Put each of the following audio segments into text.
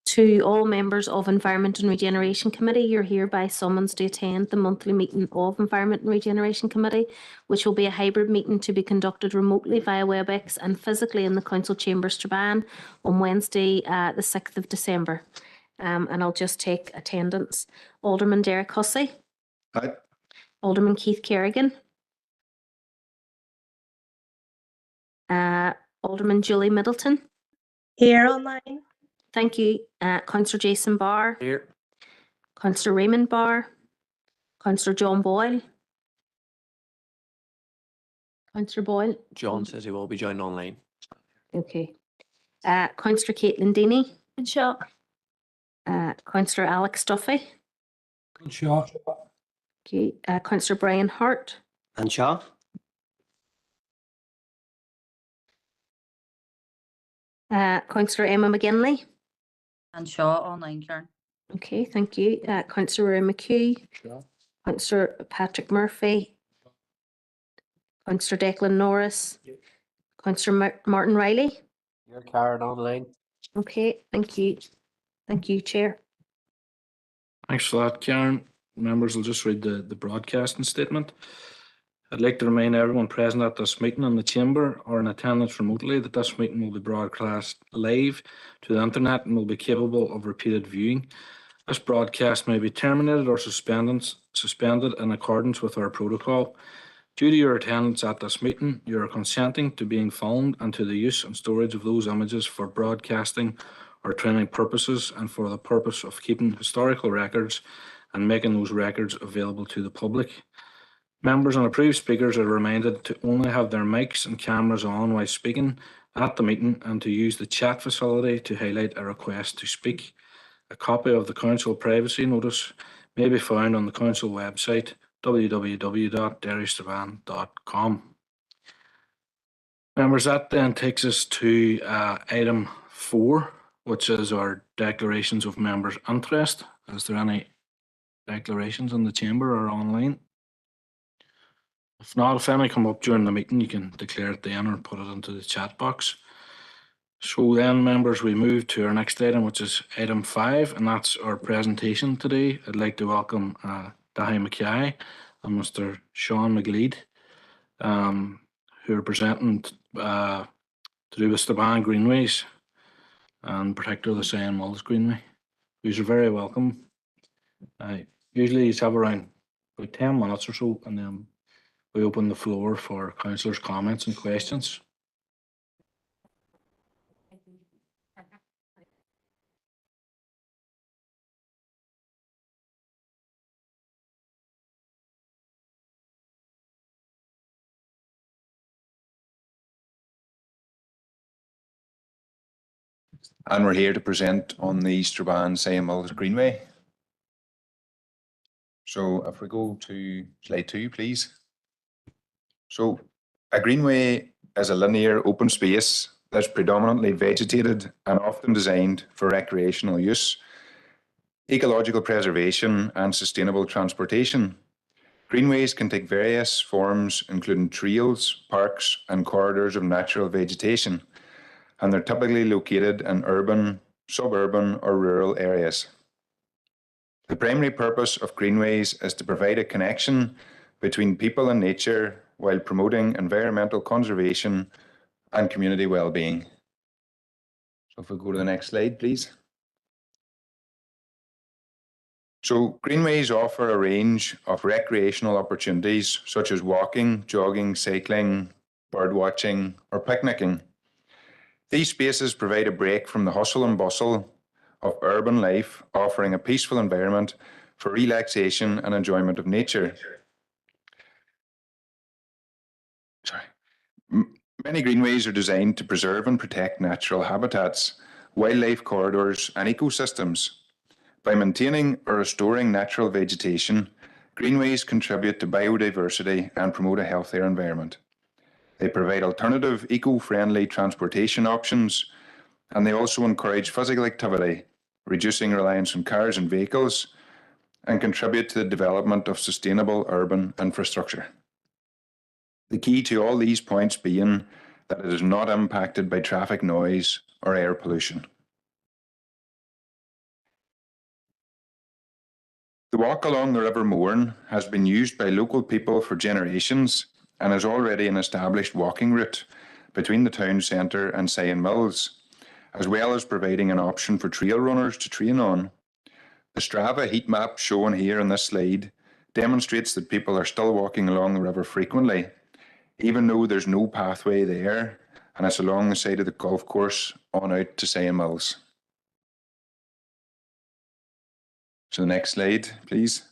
To all members of Environment and Regeneration Committee, you're hereby summoned to attend the monthly meeting of Environment and Regeneration Committee, which will be a hybrid meeting to be conducted remotely via WebEx and physically in the Council Chambers, Strabane, on Wednesday, the 6th of December. And I'll just take attendance. Alderman Derek Hussey. Aye. Alderman Keith Kerrigan. Alderman Julie Middleton. Here online. Thank you. Councillor Jason Barr. Here. Councillor Raymond Barr. Councillor John Boyle. Councillor Boyle. John says he will be joined online. Okay. Councillor Caitlin Deaney. Sure. Councillor Alex Duffy. Sure. Okay. Councillor Brian Hart. And Shaw? Councillor Emma McGinley. And Shaw online, Karen. Okay, thank you. Councillor Roy McHugh. Sure. Councillor Patrick Murphy. Councillor Declan Norris. Councillor Martin Riley. You're Karen online. Okay, thank you. Thank you, Chair. Thanks for that, Karen. Members will just read the broadcasting statement. I'd like to remind everyone present at this meeting in the chamber or in attendance remotely that this meeting will be broadcast live to the internet and will be capable of repeated viewing. This broadcast may be terminated or suspended in accordance with our protocol. Due to your attendance at this meeting, you are consenting to being filmed and to the use and storage of those images for broadcasting or training purposes and for the purpose of keeping historical records and making those records available to the public. Members and approved speakers are reminded to only have their mics and cameras on while speaking at the meeting and to use the chat facility to highlight a request to speak. A copy of the Council Privacy Notice may be found on the Council website www.derrystrabane.com. Members, that then takes us to item 4, which is our declarations of members' interest. Is there any declarations in the chamber or online? If not, if any come up during the meeting, you can declare it then or put it into the chat box. So then, members, we move to our next item, which is item 5, and that's our presentation today. I'd like to welcome Dahi Mackay and Mr. Sean McGleed, who are presenting to do with Strabane Greenways, and particularly the Cyan Mills Greenway. You're very welcome. Usually you have around about 10 minutes or so, and then we open the floor for councillors' comments and questions. And we're here to present on the Strabane Cyan Mills Greenway. So if we go to slide 2, please. So a greenway is a linear open space that's predominantly vegetated and often designed for recreational use, ecological preservation and sustainable transportation. Greenways can take various forms, including trails, parks and corridors of natural vegetation, and they're typically located in urban, suburban or rural areas. The primary purpose of greenways is to provide a connection between people and nature while promoting environmental conservation and community well-being. So if we go to the next slide, please. So greenways offer a range of recreational opportunities such as walking, jogging, cycling, bird watching or picnicking. These spaces provide a break from the hustle and bustle of urban life, offering a peaceful environment for relaxation and enjoyment of nature. Many greenways are designed to preserve and protect natural habitats, wildlife corridors and ecosystems. By maintaining or restoring natural vegetation, greenways contribute to biodiversity and promote a healthier environment. They provide alternative, eco-friendly transportation options, and they also encourage physical activity, reducing reliance on cars and vehicles, and contribute to the development of sustainable urban infrastructure. The key to all these points being that it is not impacted by traffic noise or air pollution. The walk along the River Mourne has been used by local people for generations and is already an established walking route between the town centre and Sion Mills, as well as providing an option for trail runners to train on. The Strava heat map shown here on this slide demonstrates that people are still walking along the river frequently, even though there's no pathway there, and it's along the side of the golf course on out to Sion Mills. So the next slide, please.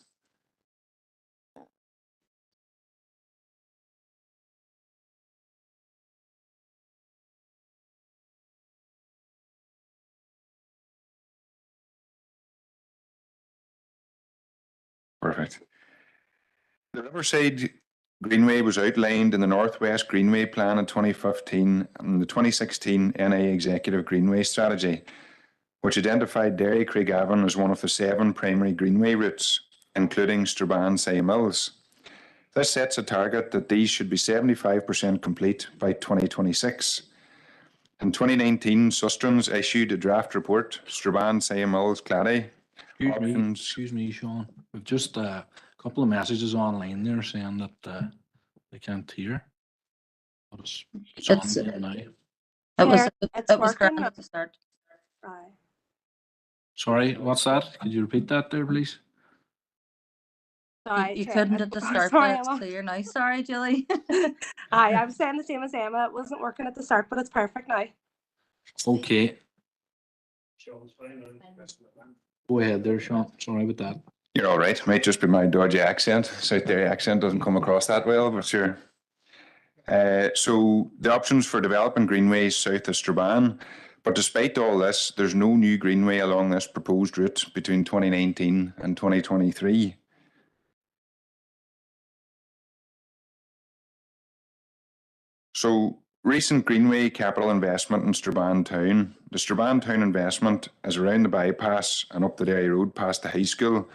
Perfect. The Riverside Greenway was outlined in the Northwest Greenway Plan in 2015 and the 2016 NA Executive Greenway Strategy, which identified Derry Craigavon as one of the 7 primary greenway routes, including Strabane Sion Mills. This sets a target that these should be 75% complete by 2026. In 2019, Sustrans issued a draft report, Strabane Sion Mills Clady. Excuse me, Sean. We've just a couple of messages online there saying that they can't hear. But it's on It's- there now. It was It's it was working. grand at the start. Aye. Sorry, what's that? Could you repeat that there, please? Sorry, You Trent, couldn't at the start, sorry, but it's Emma. clear now. Sorry, Julie. Aye, I was saying the same as Emma. It wasn't working at the start, but it's perfect now. Okay. Go ahead there, Sean. Sorry about that. You're all right. Might just be my dodgy accent. South Derry accent doesn't come across that well, but sure. So the options for developing greenways south of Strabane, but despite all this, there's no new greenway along this proposed route between 2019 and 2023. So recent greenway capital investment in Strabane town. The Strabane town investment is around the bypass and up the Derry Road past the high school.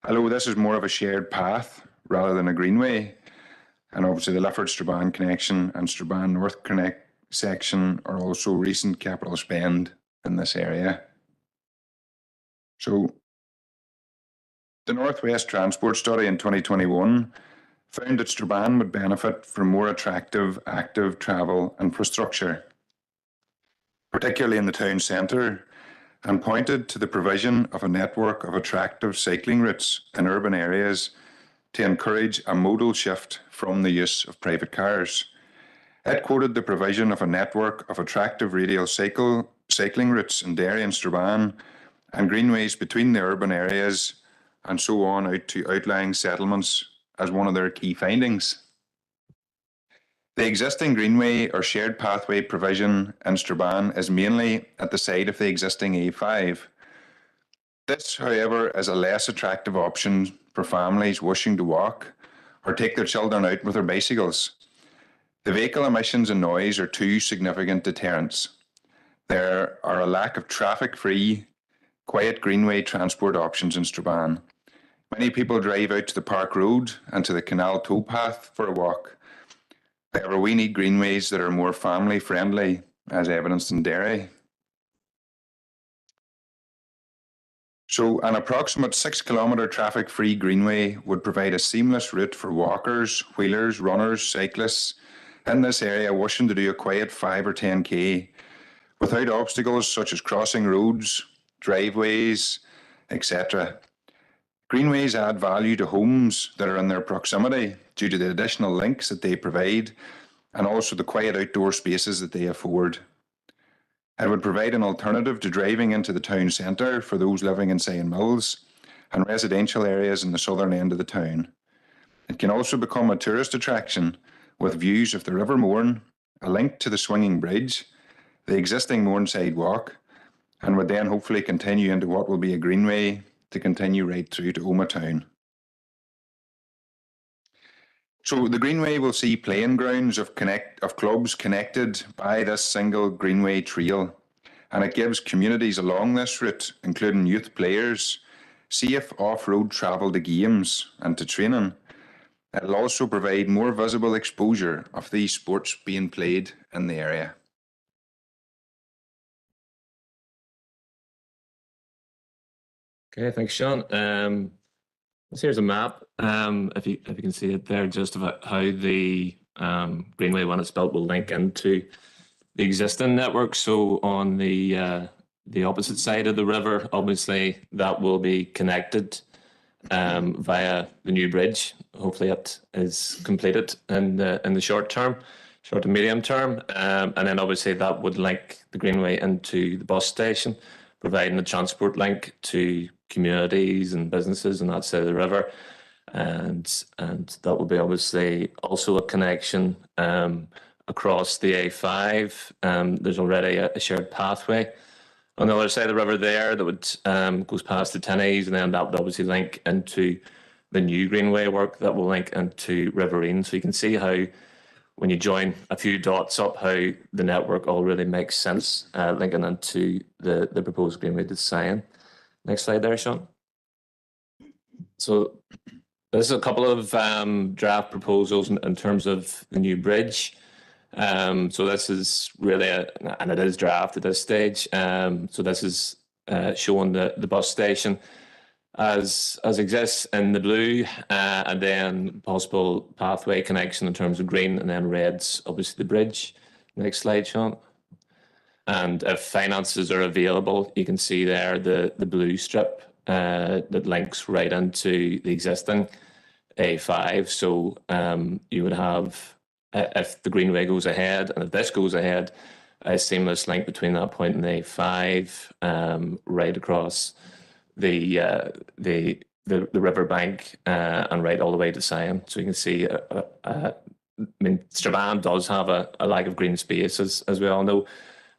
Although this is more of a shared path rather than a greenway, and obviously the Lifford Strabane connection and Strabane North Connect section are also recent capital spend in this area. So the Northwest Transport Study in 2021 found that Strabane would benefit from more attractive, active travel infrastructure, particularly in the town centre, and pointed to the provision of a network of attractive cycling routes in urban areas to encourage a modal shift from the use of private cars. It quoted the provision of a network of attractive radial cycling routes in Derry and Strabane and greenways between the urban areas and so on out to outlying settlements as one of their key findings. The existing greenway or shared pathway provision in Strabane is mainly at the side of the existing A5. This, however, is a less attractive option for families wishing to walk or take their children out with their bicycles. The vehicle emissions and noise are 2 significant deterrents. There are a lack of traffic-free, quiet greenway transport options in Strabane. Many people drive out to the Park Road and to the Canal towpath for a walk. However, we need greenways that are more family-friendly, as evidenced in Derry. So an approximate 6-kilometre traffic-free greenway would provide a seamless route for walkers, wheelers, runners, cyclists in this area wishing to do a quiet 5 or 10k without obstacles such as crossing roads, driveways, etc. Greenways add value to homes that are in their proximity due to the additional links that they provide and also the quiet outdoor spaces that they afford. It would provide an alternative to driving into the town centre for those living in Sion Mills and residential areas in the southern end of the town. It can also become a tourist attraction with views of the River Mourne, a link to the swinging bridge, the existing Mourneside Walk, and would then hopefully continue into what will be a greenway to continue right through to Omagh town. So the greenway will see playing grounds of clubs connected by this single greenway trail, and it gives communities along this route, including youth players, safe off-road travel to games and to training. It'll also provide more visible exposure of these sports being played in the area. Okay, thanks, Sean. So here's a map. If you can see it there, just about how the Greenway, when it's built, will link into the existing network. So on the opposite side of the river, obviously that will be connected via the new bridge. Hopefully it is completed in the short to medium term. And then obviously that would link the Greenway into the bus station, providing a transport link to communities and businesses on that side of the river. And that will be obviously also a connection across the A5. There's already a shared pathway on the other side of the river there that would goes past the Tinnies, and then that would obviously link into the new Greenway work that will link into Riverine. So you can see how, when you join a few dots up, how the network all really makes sense, linking into the proposed Greenway design. Next slide there, Sean. So this is a couple of draft proposals in terms of the new bridge. So this is really, and it is draft at this stage. So this is showing the bus station as exists in the blue, and then possible pathway connection in terms of green, and then red's obviously the bridge. Next slide, Sean. And if finances are available, you can see there the blue strip that links right into the existing A5. So you would have, if the Greenway goes ahead and if this goes ahead, a seamless link between that point and the A5 right across the riverbank and right all the way to Sion. So you can see, I mean, Strabane does have a lack of green space, as we all know.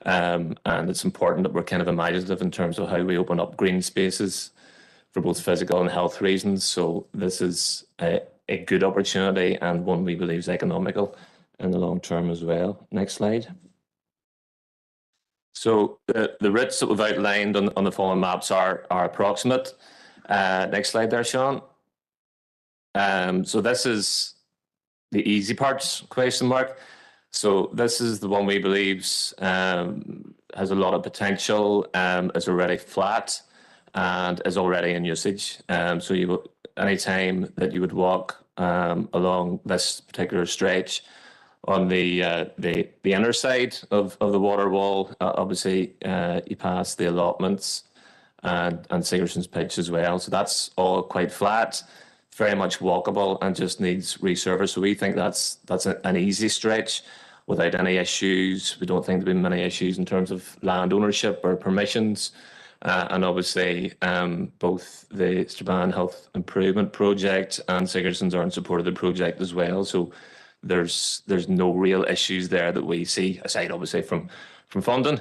And it's important that we're kind of imaginative in terms of how we open up green spaces for both physical and health reasons. So this is a good opportunity, and one we believe is economical in the long term as well. Next slide. So the routes that we've outlined on the following maps are approximate. Next slide there, Sean. So this is the easy parts, question mark. So this is the one we believe has a lot of potential, is already flat, and is already in usage. So any time that you would walk along this particular stretch on the inner side of the water wall, obviously you pass the allotments and Sigerson's pitch as well. So that's all quite flat, very much walkable, and just needs resurface. So we think that's an easy stretch without any issues. We don't think there'll be many issues in terms of land ownership or permissions. And obviously, both the Strabane Health Improvement Project and Sigerson's are in support of the project as well. So there's no real issues there that we see, aside obviously from funding.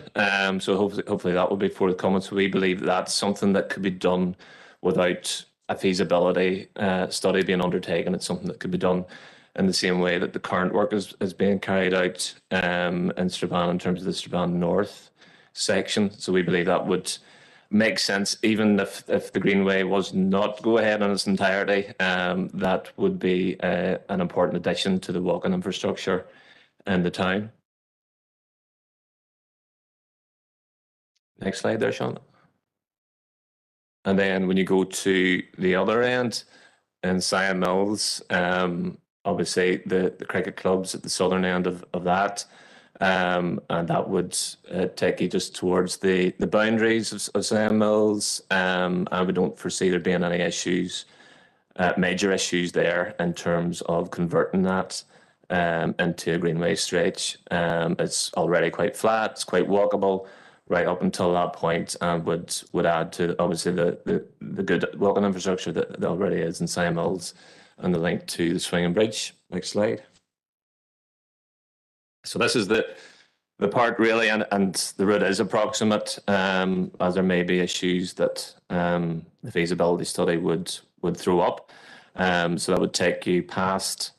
So hopefully that will be forthcoming. So we believe that's something that could be done without a feasibility study being undertaken. It's something that could be done in the same way that the current work is being carried out in Strabane in terms of the Strabane North section. So we believe that would make sense, even if the Greenway was not to go ahead in its entirety. That would be an important addition to the walking infrastructure in the town. Next slide there, Sean. And then when you go to the other end in Sion Mills, obviously the cricket club's at the southern end of that. And that would take you just towards the boundaries of Sion Mills. And we don't foresee there being any issues, major issues there in terms of converting that into a Greenway stretch. It's already quite flat, it's quite walkable right up until that point, and would add to obviously the good walking infrastructure that already is in Sion Mills and the link to the swinging bridge. Next slide. So this is the part really, and the route is approximate, as there may be issues that the feasibility study would throw up. So that would take you past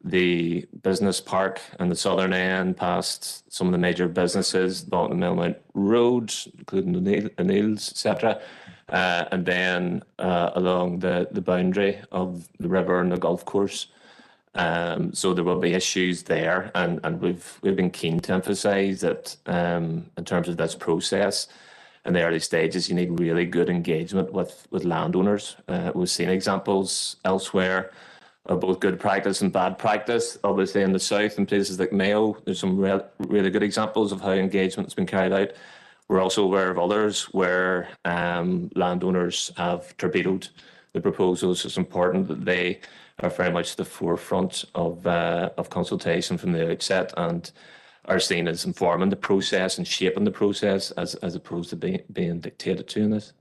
the business park and the southern end, past some of the major businesses, along the Millmount Road, including the Neils, etc., and then along the boundary of the river and the golf course. So there will be issues there, and we've been keen to emphasise that in terms of this process, in the early stages, you need really good engagement with landowners. We've seen examples elsewhere of both good practice and bad practice. Obviously, in the south, in places like Mayo, there's some really good examples of how engagement has been carried out. We're also aware of others where landowners have torpedoed the proposals. It's important that they are very much the forefront of consultation from the outset and are seen as informing the process and shaping the process as opposed to being dictated to in this.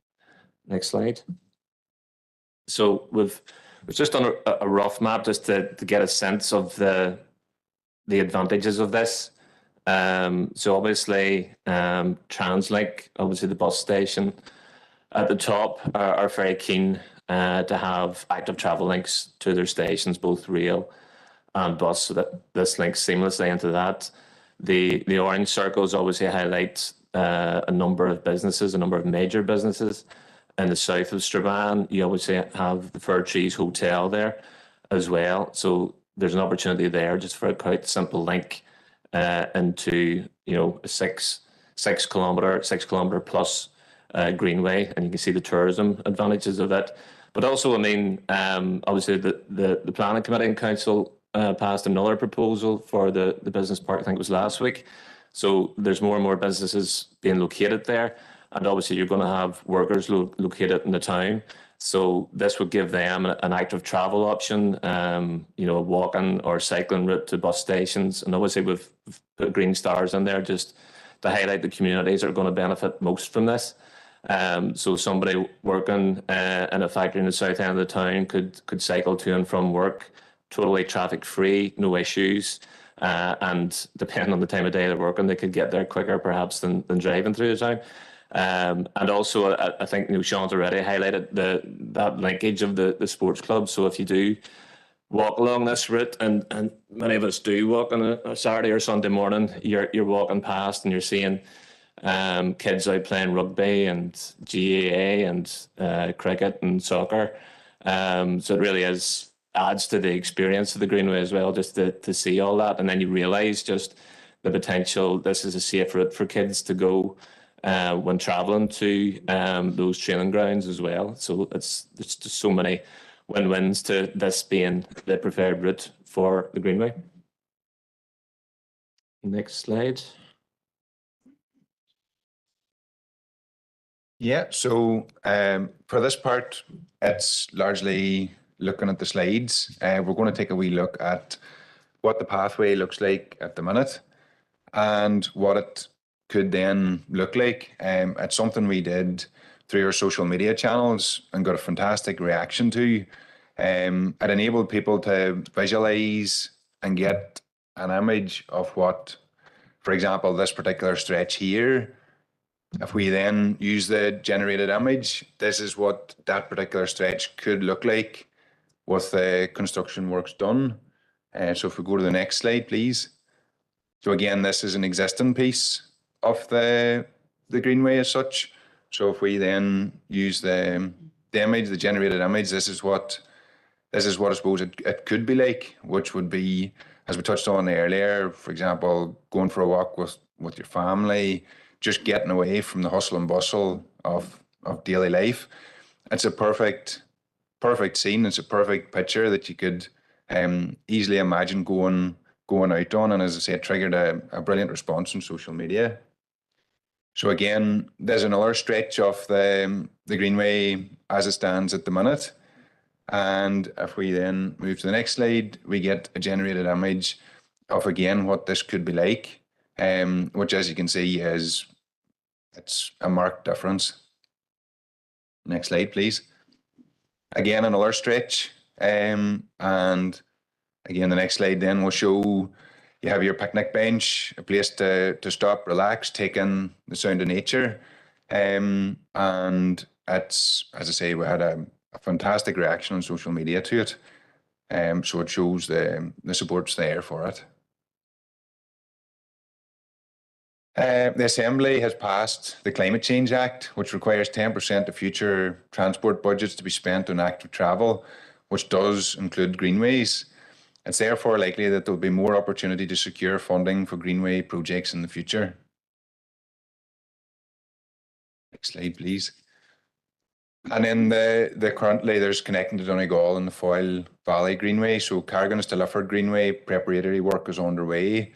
Next slide. So we've just done a rough map just to get a sense of the advantages of this. So obviously, TransLink, obviously the bus station at the top, are very keen to have active travel links to their stations, both rail and bus, so that this links seamlessly into that. The orange circles obviously highlight a number of businesses, a number of major businesses. In the south of Strabane, you obviously have the Fir Trees Hotel there as well. So there's an opportunity there just for a quite simple link into, you know, a six kilometer plus greenway, and you can see the tourism advantages of it. But also, I mean, obviously the planning committee and council passed another proposal for the business park. I think it was last week. So there's more and more businesses being located there, and obviously you're going to have workers located in the town. So this would give them an active travel option, you know, a walking or cycling route to bus stations. And obviously we've put green stars in there just to highlight the communities that are going to benefit most from this. So somebody working in a factory in the south end of the town could cycle to and from work, totally traffic free, no issues. And depending on the time of day they're working, they could get there quicker perhaps than driving through the town. And also, I think, you know, Sean's already highlighted that linkage of the sports club. So if you do walk along this route, and many of us do walk on a Saturday or Sunday morning, you're walking past and you're seeing kids out playing rugby and GAA and cricket and soccer. So it really adds to the experience of the Greenway as well, just to see all that. And then you realise just the potential. This is a safe route for kids to go when travelling to those training grounds as well. So there's just so many win-wins to this being the preferred route for the Greenway. Next slide. Yeah, so for this part, it's largely looking at the slides. We're going to take a wee look at what the pathway looks like at the minute and what it could then look like. It's something we did through our social media channels and got a fantastic reaction to. It enabled people to visualize and get an image of what, for example, this particular stretch here. If we then use the generated image, this is what that particular stretch could look like with the construction works done. So if we go to the next slide, please. So again, this is an existing piece of the Greenway as such. So if we then use the image, the generated image, this is what I suppose it could be like, which would be, as we touched on earlier, for example, going for a walk with your family, just getting away from the hustle and bustle of daily life. It's a perfect scene. It's a perfect picture that you could easily imagine going out on. And as I say, it triggered a brilliant response on social media. So again, there's another stretch of the Greenway as it stands at the minute. And if we then move to the next slide, we get a generated image of, again, what this could be like, which, as you can see, it's a marked difference. Next slide, please. Again, another stretch. And again, the next slide then will show you have your picnic bench, a place to stop, relax, take in the sound of nature. And it's, as I say, we had a fantastic reaction on social media to it. So it shows the support's there for it. The Assembly has passed the Climate Change Act, which requires 10% of future transport budgets to be spent on active travel, which does include greenways. It's therefore likely that there will be more opportunity to secure funding for greenway projects in the future. Next slide, please. And then the currently there's connecting to Donegal and the Foyle Valley Greenway. So Carrigan to Lifford Greenway preparatory work is underway.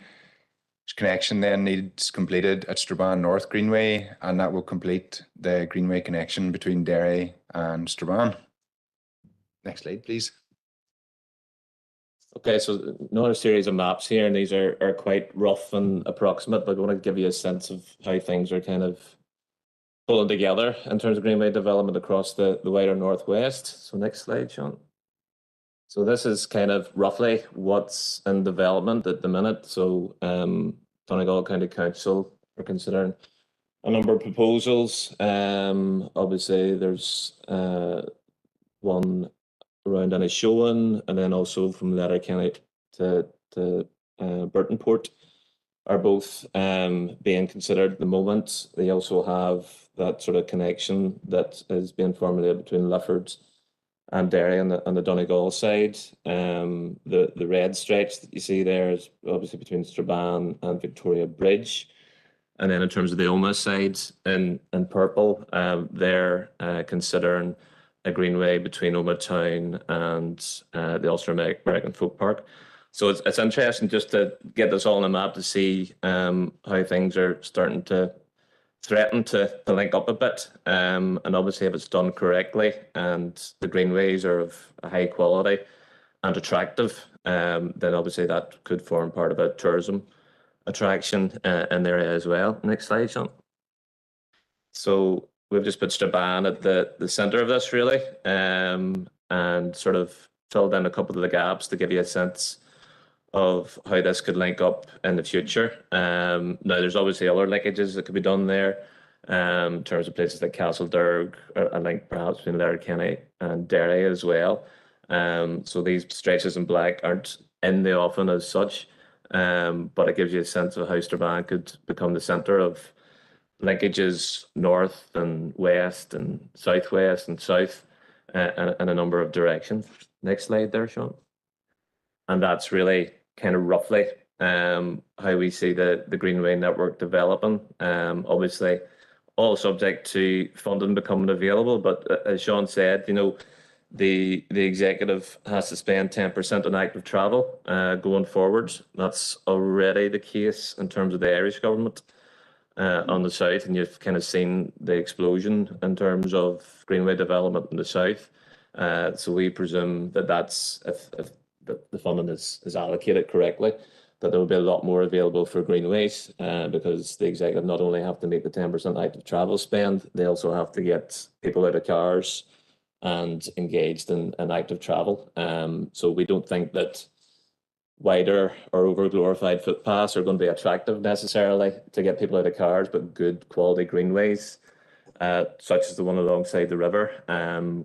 Connection then needs completed at Strabane North Greenway, and that will complete the Greenway connection between Derry and Strabane. Next slide, please. Okay, so another series of maps here, and these are quite rough and approximate, but I want to give you a sense of how things are kind of pulling together in terms of Greenway development across the wider Northwest. So next slide, Sean. So this is kind of roughly what's in development at the minute. So Donegal County Council are considering a number of proposals. Obviously, there's one around Inishowen, and then also from Letterkenny to Burtonport are both being considered at the moment. They also have that sort of connection that is being formulated between Lifford and Derry on the Donegal side. The red stretch that you see there is obviously between Strabane and Victoria Bridge. And then in terms of the Oma side in purple, they're considering a greenway between Oma Town and the Ulster American Folk Park. So it's interesting just to get this all on a map to see how things are starting to threaten to link up a bit. And obviously if it's done correctly and the greenways are of a high quality and attractive, then obviously that could form part of a tourism attraction in the area as well. Next slide, Sean. So we've just put Strabane at the centre of this really, and sort of filled in a couple of the gaps to give you a sense of how this could link up in the future. Now, there's obviously other linkages that could be done there in terms of places like Castledurg, a link perhaps between Letterkenny and Derry as well. So these stretches in black aren't in the offing as such, but it gives you a sense of how Strabane could become the centre of linkages north and west and southwest and south in a number of directions. Next slide there, Sean. And that's really kind of roughly how we see the Greenway network developing. Obviously, all subject to funding becoming available, but as Sean said, you know, the executive has to spend 10% on active travel going forward. That's already the case in terms of the Irish government on the south, and you've kind of seen the explosion in terms of Greenway development in the south. So we presume that that's if the funding is allocated correctly, that there will be a lot more available for greenways because the executive not only have to make the 10% active travel spend, they also have to get people out of cars and engaged in active travel. So we don't think that wider or over glorified footpaths are going to be attractive necessarily to get people out of cars, but good quality greenways such as the one alongside the river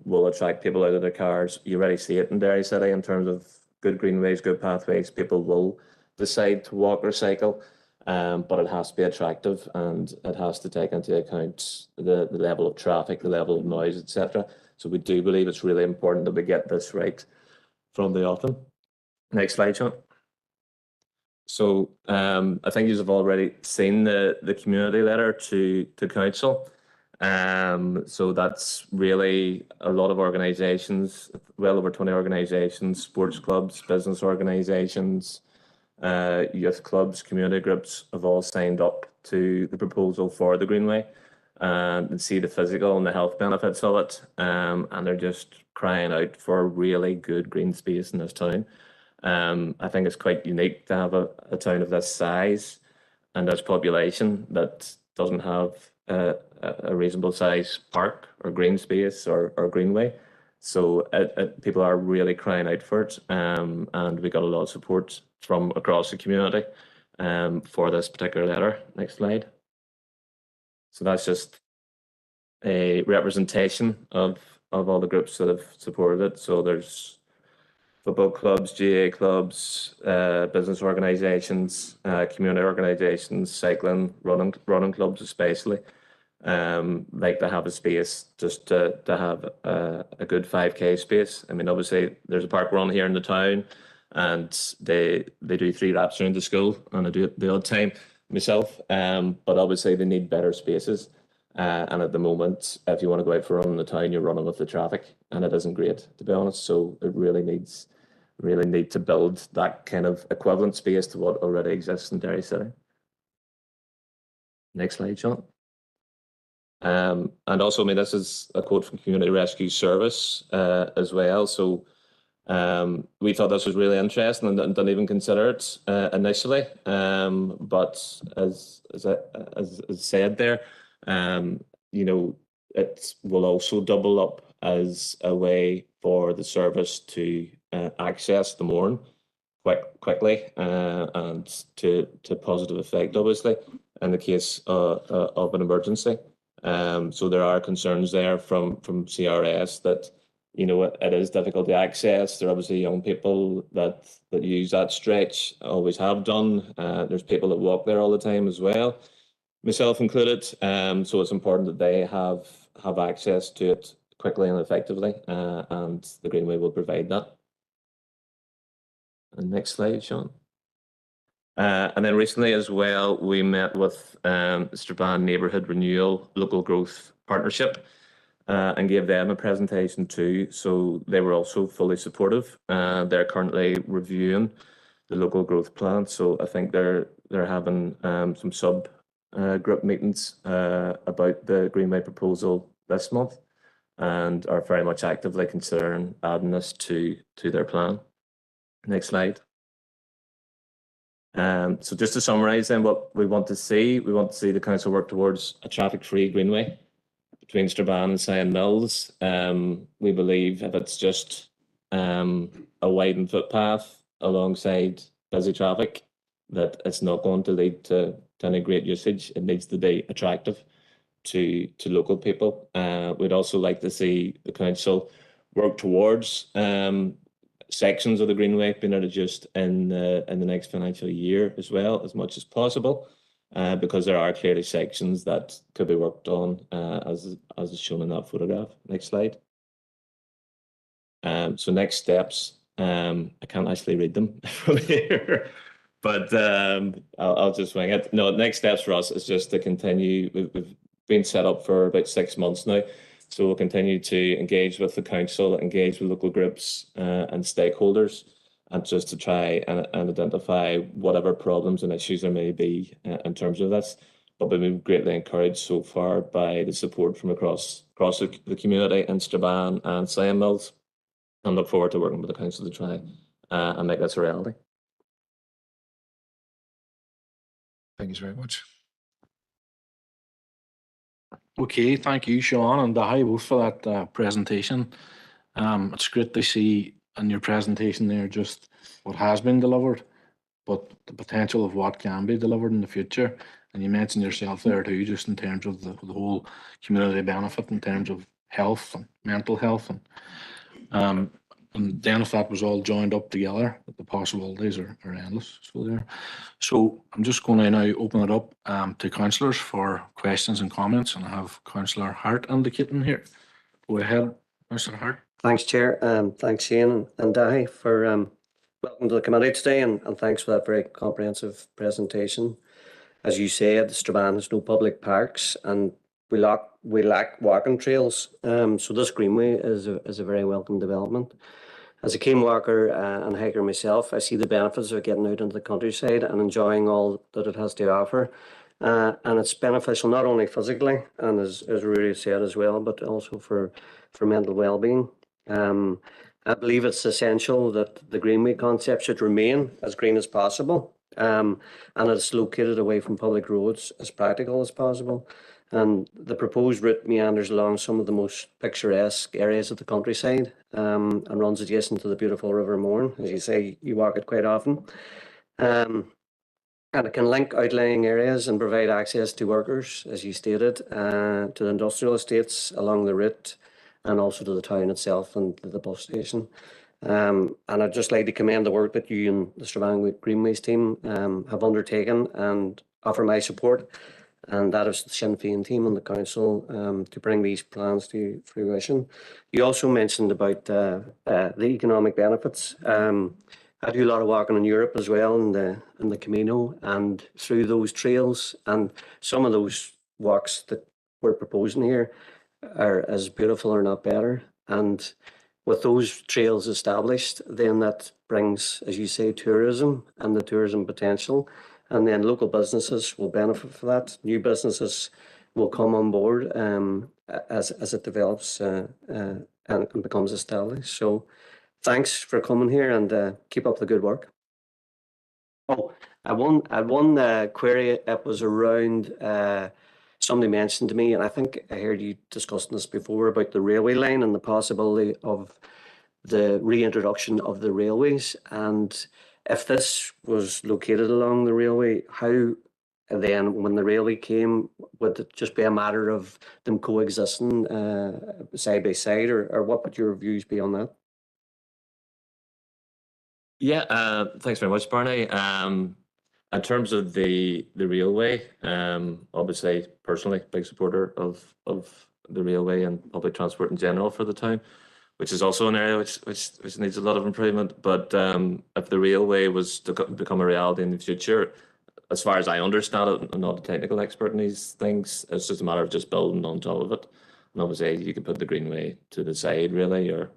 will attract people out of their cars. You already see it in Derry City in terms of good greenways, good pathways. People will decide to walk or cycle, but it has to be attractive and it has to take into account the level of traffic, the level of noise, etc. So we do believe it's really important that we get this right from the offing. Next slide, Sean. So I think you have already seen the community letter to council. So that's really a lot of organisations, well over 20 organisations, sports clubs, business organisations, youth clubs, community groups have all signed up to the proposal for the Greenway and see the physical and the health benefits of it. And they're just crying out for really good green space in this town. I think it's quite unique to have a town of this size and this population that doesn't have a reasonable size park or green space or greenway. So people are really crying out for it, and we got a lot of support from across the community for this particular letter. Next slide. So that's just a representation of all the groups that have supported it. So there's football clubs, GA clubs, business organisations, community organisations, cycling, running clubs especially. Like to have a space just to have a good 5K space. I mean, obviously there's a park run here in the town and they do 3 laps around the school and I do it the odd time myself, but obviously they need better spaces. And at the moment, if you want to go out for a run in the town, you're running with the traffic, and it isn't great, to be honest. So it really need to build that kind of equivalent space to what already exists in Derry City. Next slide, Sean. And also, I mean, this is a quote from Community Rescue Service as well. So we thought this was really interesting and didn't even consider it initially. But as said there, you know, it will also double up as a way for the service to access the Mourne quickly and to positive effect, obviously, in the case of an emergency. So there are concerns there from CRS that, you know, it is difficult to access. There are obviously young people that use that stretch, always have done. There's people that walk there all the time as well, myself included. So it's important that they have access to it quickly and effectively, and the Greenway will provide that. And next slide, Sean. And then recently as well, we met with Strabane Neighbourhood Renewal Local Growth Partnership and gave them a presentation too. So they were also fully supportive. They're currently reviewing the local growth plan. So I think they're having some sub group meetings about the Greenway proposal this month, and are very much actively considering adding this to their plan. Next slide. So just to summarise then what we want to see the council work towards a traffic-free Greenway between Strabane and Sion Mills. We believe if it's just a widened footpath alongside busy traffic, that it's not going to lead to any great usage. It needs to be attractive to local people. We'd also like to see the council work towards sections of the Greenway being introduced in the next financial year as well, as much as possible, because there are clearly sections that could be worked on, as is shown in that photograph. Next slide. So next steps, I can't actually read them from here, but I'll just wing it. No, next steps for us is just to continue. We've been set up for about 6 months now. So we'll continue to engage with the council, engage with local groups and stakeholders, and just to try and identify whatever problems and issues there may be in terms of this. But we've been greatly encouraged so far by the support from across the community in Strabane and Sion Mills, and look forward to working with the council to try and make this a reality. Thank you very much. Okay, thank you, Sean and Dahi, both for that presentation. It's great to see in your presentation there just what has been delivered, but the potential of what can be delivered in the future. And you mentioned yourself there too, just in terms of the whole community benefit in terms of health and mental health. And then if that was all joined up together, the possibilities are endless. So I'm just going to now open it up to councillors for questions and comments, and I have Councillor Hart indicating here. Go ahead, Councillor Hart. Thanks, Chair. Thanks, Shane and Dahi, for welcome to the committee today, and thanks for that very comprehensive presentation. As you said, Strabane has no public parks, and we lack walking trails. So this Greenway is a very welcome development. As a keen walker and hiker myself, I see the benefits of getting out into the countryside and enjoying all that it has to offer. And it's beneficial not only physically, and as Rudy said as well, but also for mental well-being. I believe it's essential that the Greenway concept should remain as green as possible, and it's located away from public roads as practical as possible. And the proposed route meanders along some of the most picturesque areas of the countryside, and runs adjacent to the beautiful River Mourne. As you say, you walk it quite often. And it can link outlying areas and provide access to workers, as you stated, to the industrial estates along the route, and also to the town itself and the bus station. And I'd just like to commend the work that you and the Strabane Greenways team have undertaken, and offer my support and that of the Sinn Féin team and the council to bring these plans to fruition. You also mentioned about the economic benefits. I do a lot of walking in Europe as well, in the Camino and through those trails, and some of those walks that we're proposing here are as beautiful or not better. And with those trails established, then that brings, as you say, tourism and the tourism potential. And then local businesses will benefit from that. New businesses will come on board as it develops and becomes established. So thanks for coming here and keep up the good work. Oh, I had one query. It was around somebody mentioned to me, and I think I heard you discussing this before, about the railway line and the possibility of the reintroduction of the railways. And if this was located along the railway, how then, when the railway came, would it just be a matter of them coexisting side by side, or what would your views be on that? Yeah, thanks very much, Barney. In terms of the railway, obviously, personally, big supporter of the railway and public transport in general for the town, which is also an area which needs a lot of improvement. But if the railway was to become a reality in the future, as far as I understand it, I'm not a technical expert in these things. It's just a matter of just building on top of it. And obviously, you could put the greenway to the side, really, or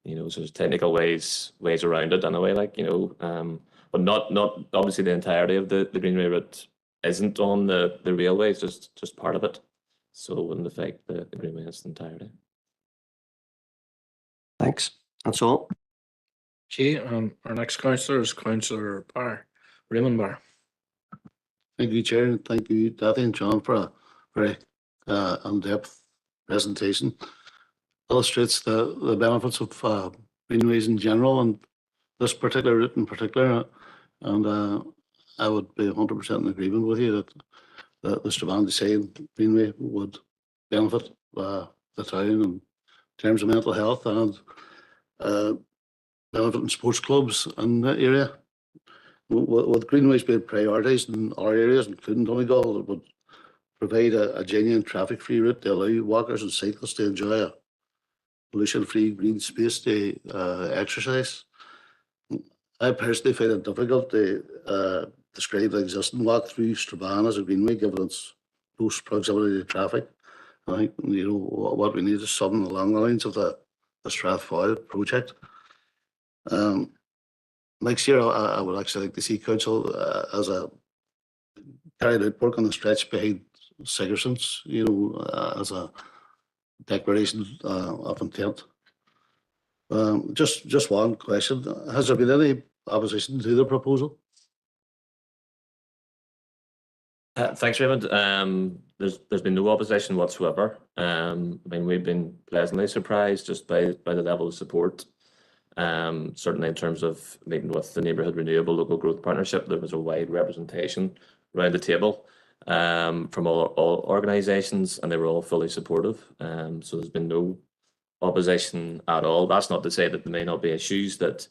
so there's technical ways around it in a way, but not obviously the entirety of the greenway route isn't on the railway. It's just part of it, so it wouldn't affect the greenway in its entirety. Thanks. That's all. Okay, our next councillor is Councillor Barr, Raymond Barr. Thank you, Chair, and thank you, Dathie and John, for a very in-depth presentation. Illustrates the benefits of greenways in general and this particular route in particular. And I would be 100% in agreement with you that the Strabane Design Greenway would benefit the town in terms of mental health and benefiting sports clubs in that area. With greenways being prioritised in our areas, including Donegal, it would provide a genuine traffic-free route to allow walkers and cyclists to enjoy a pollution-free green space to exercise. I personally find it difficult to describe the existing walk through Strabane as a greenway, given its close proximity to traffic. I think what we need is something along the lines of the Strathfoyle project. Next year, I would actually like to see council as a carried out work on the stretch behind Sigerson's, as a declaration of intent. Just one question: has there been any opposition to the proposal? Thanks, Raymond. There's been no opposition whatsoever. We've been pleasantly surprised just by the level of support. Certainly in terms of meeting with the Neighbourhood Renewable Local Growth Partnership, there was a wide representation around the table from all organisations, and they were all fully supportive. So there's been no opposition at all. That's not to say that there may not be issues that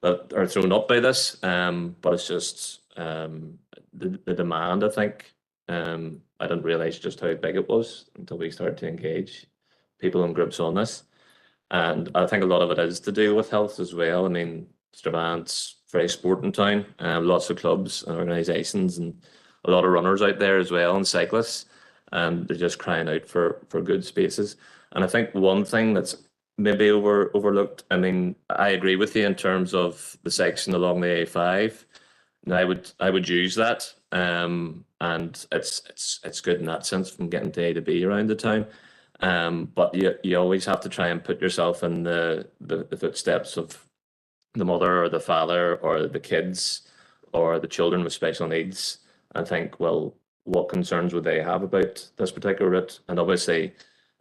are thrown up by this, but it's just the demand, I think. I didn't realise just how big it was until we started to engage people in groups on this. And I think a lot of it is to do with health as well. Strabane's a very sporting town, lots of clubs and organisations and a lot of runners out there as well and cyclists, and they're just crying out for good spaces. And I think one thing that's maybe overlooked, I agree with you in terms of the section along the A5. And I would use that, and it's good in that sense from getting to A to B around the town. But you always have to try and put yourself in the footsteps of the mother or the father or the kids or the children with special needs and think, well, what concerns would they have about this particular route? And obviously,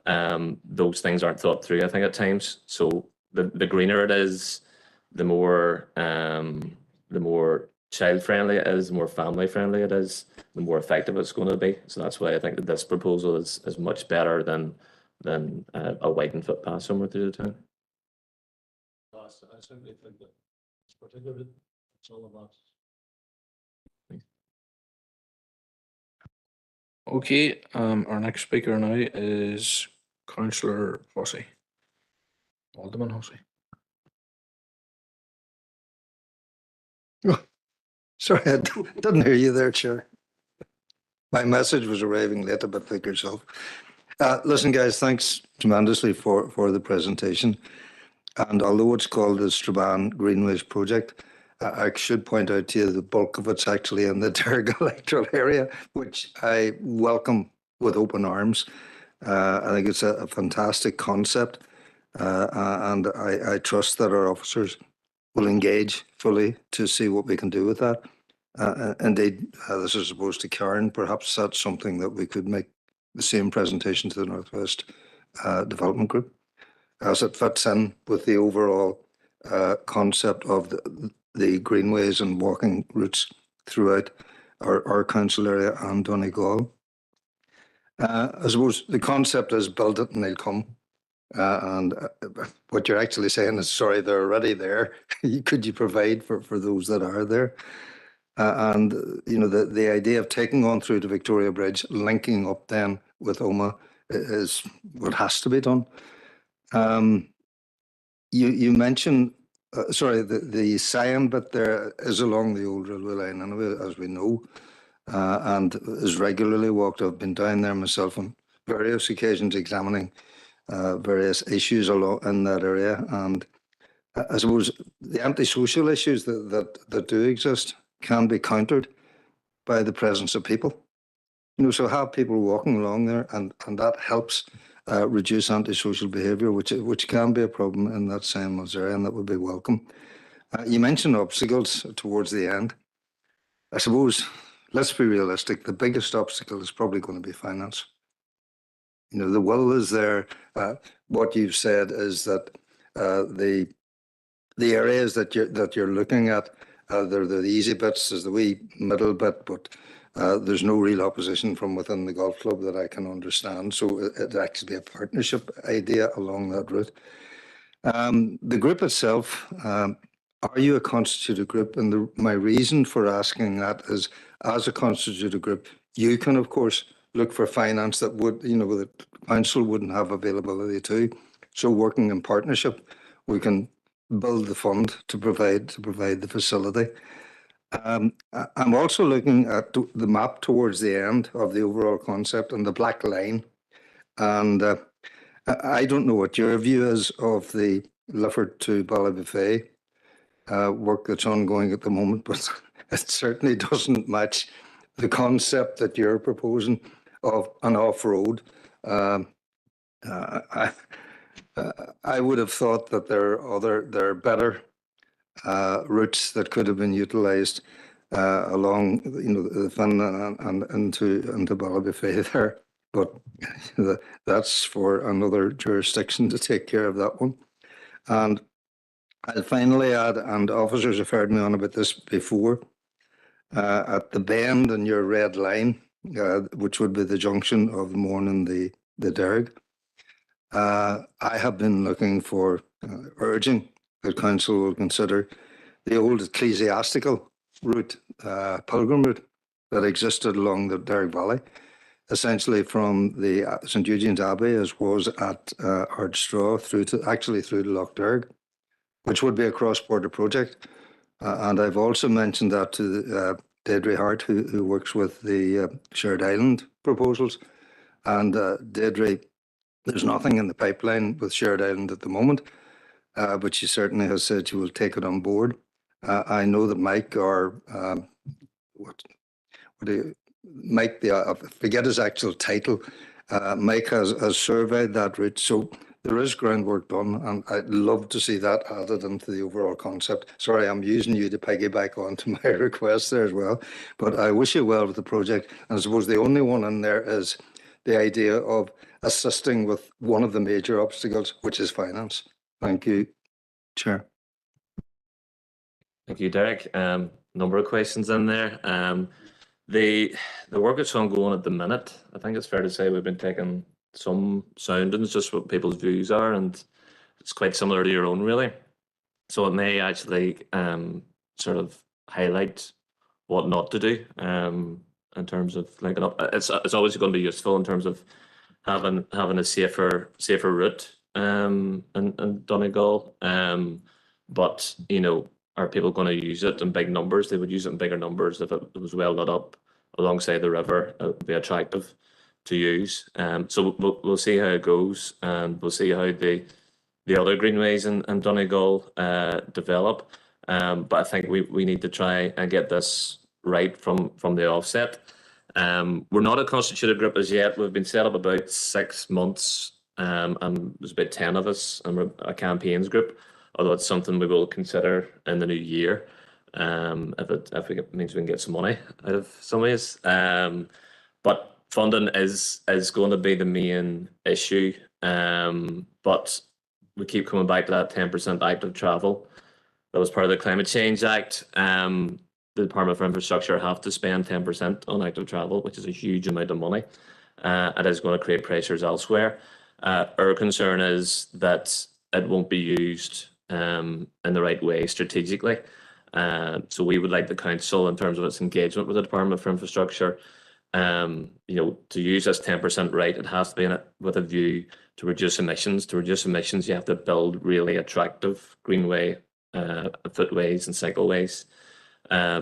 those things aren't thought through, I think, at times. So the greener it is, the more child friendly it is, the more family friendly it is, the more effective it's going to be. So that's why I think that this proposal is much better than a widened footpath somewhere through the town. I certainly think that it's particularly it's all about. Okay, our next speaker now is Councillor Hussey, Alderman Hussey. Sorry, I didn't hear you there, Chair. My message was arriving late, but like yourself. Listen, guys, thanks tremendously for the presentation. And although it's called the Strabane Greenways Project, I should point out to you the bulk of it's actually in the Derg electoral area, which I welcome with open arms. I think it's a fantastic concept, and I trust that our officers will engage fully to see what we can do with that. Indeed, this is opposed to Karen. Perhaps that's something that we could make the same presentation to the Northwest Development Group, as it fits in with the overall concept of the greenways and walking routes throughout our council area and Donegal. I suppose the concept is build it and they'll come. And what you're actually saying is, sorry, they're already there. Could you provide for those that are there? And, you know, the idea of taking on through the Victoria Bridge, linking up then with Oma is what has to be done. You mentioned, sorry, the Sion bit there is along the old railway line, anyway, as we know, and is regularly walked. I've been down there myself on various occasions examining various issues along in that area. And I suppose the antisocial issues that do exist can be countered by the presence of people. You know, so have people walking along there, and that helps reduce antisocial behaviour, which can be a problem in that same area, and that would be welcome. You mentioned obstacles towards the end. I suppose, let's be realistic, the biggest obstacle is probably going to be finance. You know, the will is there. What you've said is that the areas that you're looking at, they're the easy bits, there's the wee middle bit, but there's no real opposition from within the golf club that I can understand. So it'd actually be a partnership idea along that route. The group itself, are you a constituted group? And my reason for asking that is, as a constituted group, you can, of course, look for finance that would, you know, the council wouldn't have availability to. So working in partnership, we can build the fund to provide the facility. I'm also looking at the map towards the end of the overall concept and the black line. And I don't know what your view is of the Lifford to Ballybuffet work that's ongoing at the moment, but it certainly doesn't match the concept that you're proposing of an off-road. I would have thought that there are better routes that could have been utilised along, you know, the Finn and into Ballybuffet there, but that's for another jurisdiction to take care of that one. And I'll finally add, and officers have heard me on about this before, at the bend in your red line, which would be the junction of the Mourne and the Derg. I have been looking for, urging that council will consider the old ecclesiastical route, pilgrim route that existed along the Derg Valley, essentially from the St Eugene's Abbey, as was at Ardstraw, through to Loch Derg, which would be a cross-border project. And I've also mentioned that to Deirdre Hart, who works with the Shared Island proposals. And Deirdre, there's nothing in the pipeline with Shared Island at the moment, but she certainly has said she will take it on board. I know that Mike, or Mike, I forget his actual title, Mike has surveyed that route. So there is groundwork done, and I'd love to see that added into the overall concept. Sorry, I'm using you to piggyback onto my request there as well, but I wish you well with the project. And I suppose the only one in there is the idea of assisting with one of the major obstacles, which is finance. Thank you, Chair. Thank you, Derek. Number of questions in there. The work that's ongoing at the minute, I think it's fair to say we've been taking some soundings, just what people's views are, and it's quite similar to your own, really. So it may actually sort of highlight what not to do in terms of linking up. It's always going to be useful in terms of having a safer route in Donegal. But you know, are people going to use it in big numbers? They would use it in bigger numbers if it was well lit up alongside the river. It would be attractive. to use. So we'll see how it goes, and we'll see how the other greenways in Donegal develop. But I think we need to try and get this right from the offset. We're not a constituted group as yet. We've been set up about 6 months, and there's about 10 of us, and we're a campaigns group, although it's something we will consider in the new year, if it means we can get some money out of some ways. But funding is going to be the main issue. But we keep coming back to that 10% active travel. That was part of the Climate Change Act. The Department for Infrastructure have to spend 10% on active travel, which is a huge amount of money. It is going to create pressures elsewhere. Our concern is that it won't be used in the right way strategically. So we would like the council, in terms of its engagement with the Department for Infrastructure, to use this 10% right. It has to be with a view to reduce emissions. To reduce emissions, you have to build really attractive greenway footways and cycleways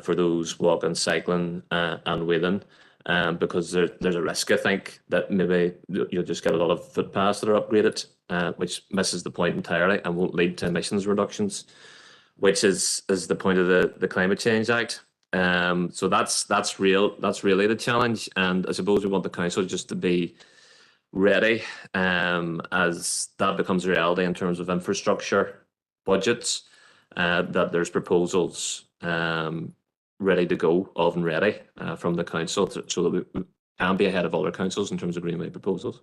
for those walking, cycling, and wheeling. Because there's a risk, I think, that maybe you'll just get a lot of footpaths that are upgraded, which misses the point entirely and won't lead to emissions reductions, which is the point of the Climate Change Act. So that's really the challenge, and I suppose we want the council just to be ready as that becomes a reality in terms of infrastructure budgets, that there's proposals ready to go, oven ready, from the council, so that we can be ahead of other councils in terms of greenway proposals.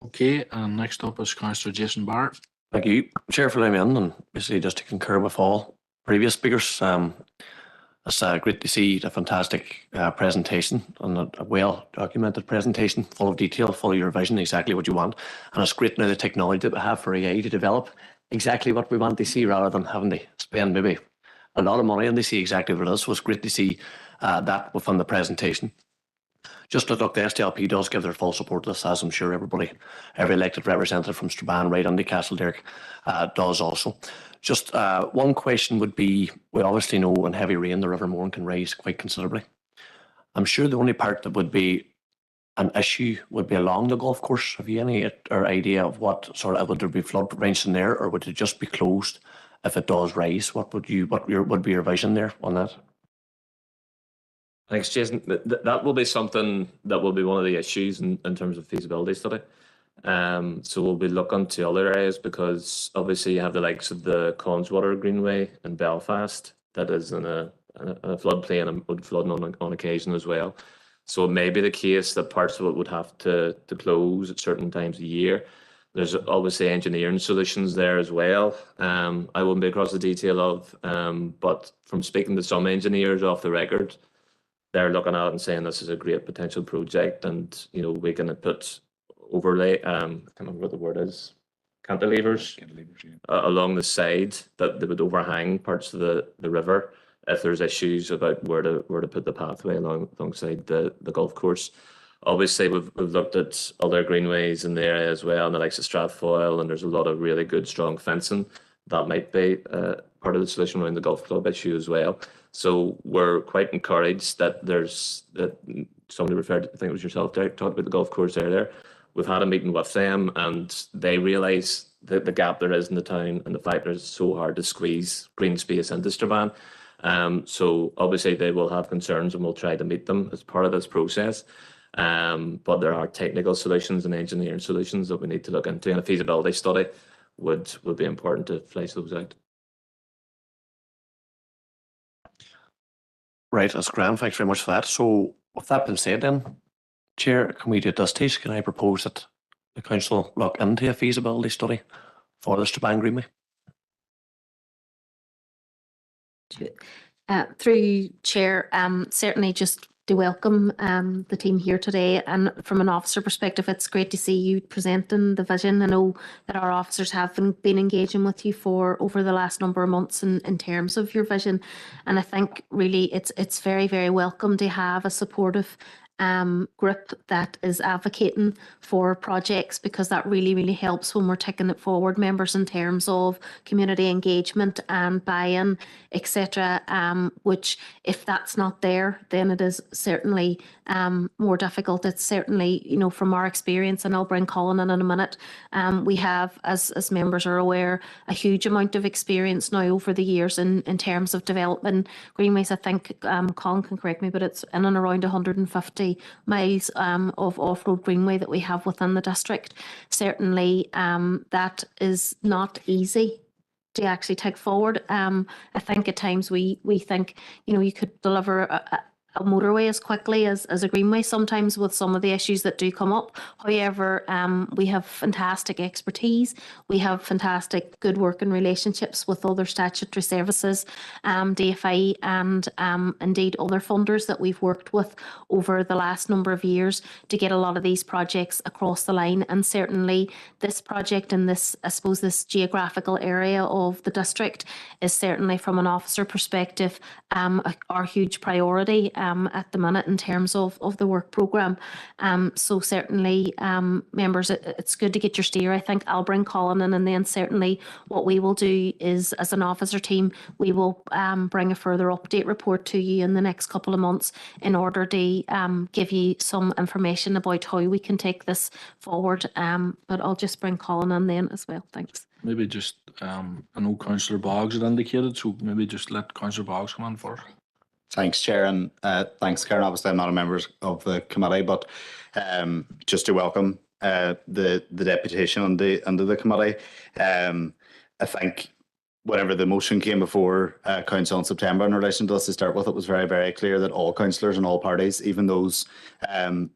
Okay, and next up is Councillor Jason Barrett. Thank you, Chair, for letting me in, and basically just to concur with all previous speakers. It's great to see a fantastic presentation, and a well-documented presentation, full of detail, full of your vision, exactly what you want. And it's great now the technology that we have for AI to develop exactly what we want to see, rather than having to spend maybe a lot of money and they see exactly what it is. So it's great to see that within the presentation. Just look, the SDLP does give their full support to this, as I'm sure every elected representative from Strabane right on to Castledirk does also. Just one question would be, we obviously know in heavy rain the River Mourne can rise quite considerably. I'm sure the only part that would be an issue would be along the golf course. Have you any idea of what sort of, would there be flood prevention there, or would it just be closed if it does rise? What would be your vision there on that? Thanks, Jason. That will be something that will be one of the issues in terms of feasibility study. So we'll be looking to other areas, because obviously you have the likes of the Conswater Greenway in Belfast that is in a floodplain and would flood on occasion as well. So it may be the case that parts of it would have to close at certain times of the year. There's obviously engineering solutions there as well. I wouldn't be across the detail of, but from speaking to some engineers off the record, they're looking at it and saying this is a great potential project, and we can put overlay, I can't remember what the word is, cantilevers along the side that they would overhang parts of the river if there's issues about where to put the pathway alongside the golf course. Obviously, we've looked at other greenways in the area as well, and the likes of Strathfoyle, and there's a lot of really good strong fencing that might be part of the solution around the golf club issue as well. So we're quite encouraged that somebody referred to, I think it was yourself, Derek, talked about the golf course there. We've had a meeting with them, and they realise the gap there is in the town, and the fact that it's so hard to squeeze green space into Strabane. So obviously they will have concerns, and we'll try to meet them as part of this process. But there are technical solutions and engineering solutions that we need to look into, and a feasibility study would be important to flesh those out. Right, that's grand. Thanks very much for that. So with that being said then, Chair, can we do it this stage? Can I propose that the council look into a feasibility study for the Strabane Greenway? Through Chair, certainly just to welcome the team here today, and from an officer perspective, it's great to see you presenting the vision. I know that our officers have been engaging with you for over the last number of months in terms of your vision, and I think really it's very, very welcome to have a supportive group that is advocating for projects, because that really helps when we're taking it forward, members, in terms of community engagement and buy-in, etc. Which, if that's not there, then it is certainly more difficult. It's certainly, you know, from our experience, and I'll bring Colin in a minute, we have, as members are aware, a huge amount of experience now over the years in terms of developing greenways. I think Colin can correct me, but it's in and around 150 miles of off-road greenway that we have within the district. Certainly that is not easy to actually take forward. I think at times we think, you know, you could deliver a motorway as quickly as a greenway sometimes, with some of the issues that do come up. However, we have fantastic expertise. We have fantastic good working relationships with other statutory services, DFI, and indeed other funders that we've worked with over the last number of years to get a lot of these projects across the line. And certainly this project in this, I suppose, this geographical area of the district is certainly, from an officer perspective, our huge priority at the minute in terms of the work programme. So certainly, members, it's good to get your steer. I think I'll bring Colin in, and then certainly what we will do is, as an officer team, we will bring a further update report to you in the next couple of months in order to give you some information about how we can take this forward. But I'll just bring Colin in then as well. Thanks. Maybe just, I know Councillor Boggs had indicated, so maybe just let Councillor Boggs come on first. Thanks, Chair, and thanks, Karen. Obviously, I'm not a member of the committee, but just to welcome the deputation under the committee. I think whenever the motion came before Council in September in relation to this, to start with, it was very clear that all councillors and all parties, even those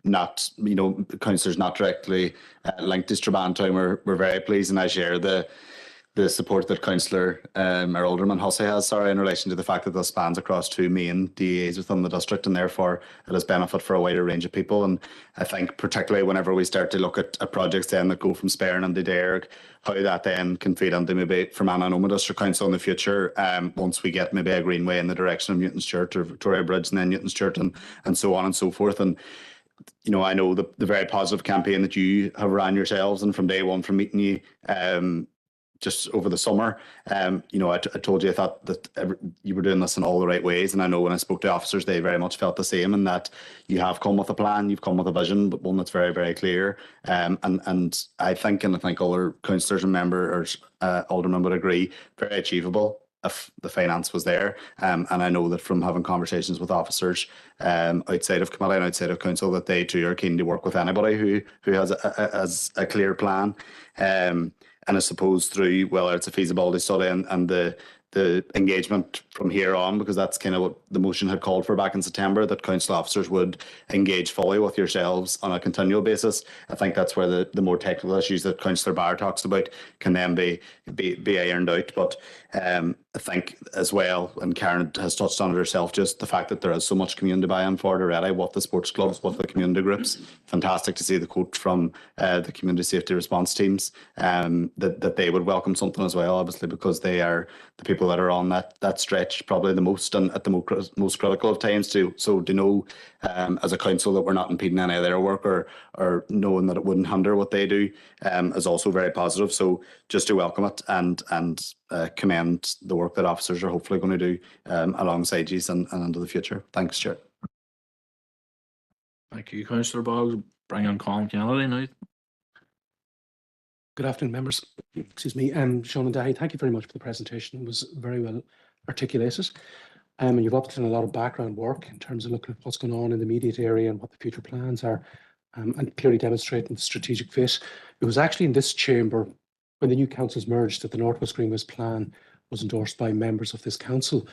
not, you know, councillors not directly linked to Strabane Town, were very pleased, and I share the support that Councillor or Alderman Hussey has, in relation to the fact that this spans across two main DEAs within the district, and therefore it has benefit for a wider range of people. And I think particularly whenever we start to look at projects then that go from Sperrin and Derg, how that then can feed into maybe Fermanagh and Omagh District Council in the future, once we get maybe a greenway in the direction of Newtonsturt or Victoria Bridge and then Newtonsturt and so on and so forth. And you know, I know the very positive campaign that you have ran yourselves, and from day one, from meeting you just over the summer, you know, I told you I thought that you were doing this in all the right ways, and I know when I spoke to officers, they very much felt the same, and that you have come with a plan, you've come with a vision, but one that's very clear. And I think other councillors and members, aldermen would agree, very achievable if the finance was there. And I know that from having conversations with officers outside of committee and outside of council, that they too are keen to work with anybody who has a clear plan. And I suppose through, whether it's a feasibility study and the engagement from here on, because that's kind of what the motion had called for back in September, that council officers would engage fully with yourselves on a continual basis. I think that's where the more technical issues that Councillor Barr talks about can then be ironed out. But I think as well, and Karen has touched on it herself, just the fact that there is so much community buy-in for it already, with the sports clubs, with the community groups. Fantastic to see the quote from the community safety response teams, that they would welcome something as well, obviously, because they are the people that are on that stretch probably the most and at the most critical of times too. So to know as a council that we're not impeding any of their work or knowing that it wouldn't hinder what they do is also very positive. So just to welcome it and commend the work that officers are hopefully going to do alongside you and into the future. Thanks, Chair. Thank you, Councillor Boggs. Bring on Colin Kennedy now. Good afternoon, members. Excuse me. Sean and Dahi, thank you very much for the presentation. It was very well articulated. And you've obviously done a lot of background work in terms of looking at what's going on in the immediate area and what the future plans are, and clearly demonstrating the strategic fit. It was actually in this chamber, when the new councils merged, that the North West Greenways plan was endorsed by members of this council.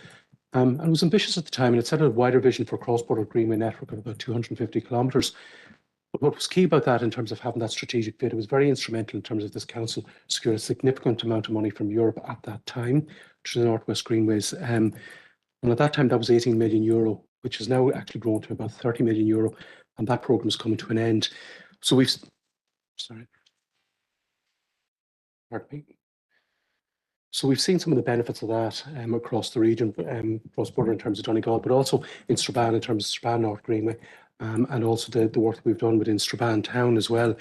And it was ambitious at the time, and it set a wider vision for cross-border greenway network of about 250 kilometres. But what was key about that in terms of having that strategic fit, it was very instrumental in terms of this council secured a significant amount of money from Europe at that time to the North West Greenways. And at that time, that was 18 million euro, which has now actually grown to about 30 million euro. And that programme is coming to an end. So we've, pardon me. So we've seen some of the benefits of that across the region, cross-border in terms of Donegal, but also in Strabane in terms of Strabane North Greenway. and also the work that we've done within Strabane Town as well.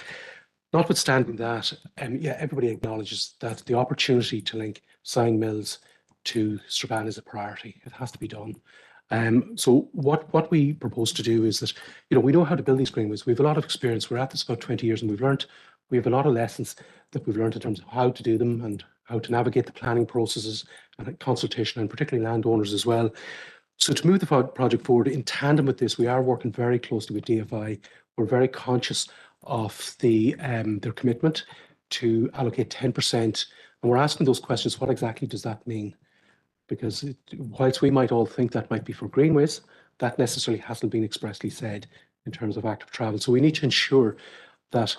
Notwithstanding that, yeah, everybody acknowledges that the opportunity to link Sign Mills to Strabane is a priority. It has to be done. So what we propose to do is that, we know how to build these greenways. We have a lot of experience. We're at this about 20 years and we have a lot of lessons that we've learned in terms of how to do them and how to navigate the planning processes and consultation, and particularly landowners as well. So to move the project forward in tandem with this, we are working very closely with DFI. We're very conscious of their commitment to allocate 10%. And we're asking those questions, what exactly does that mean? Because whilst we might all think that might be for greenways, that necessarily hasn't been expressly said in terms of active travel. So we need to ensure that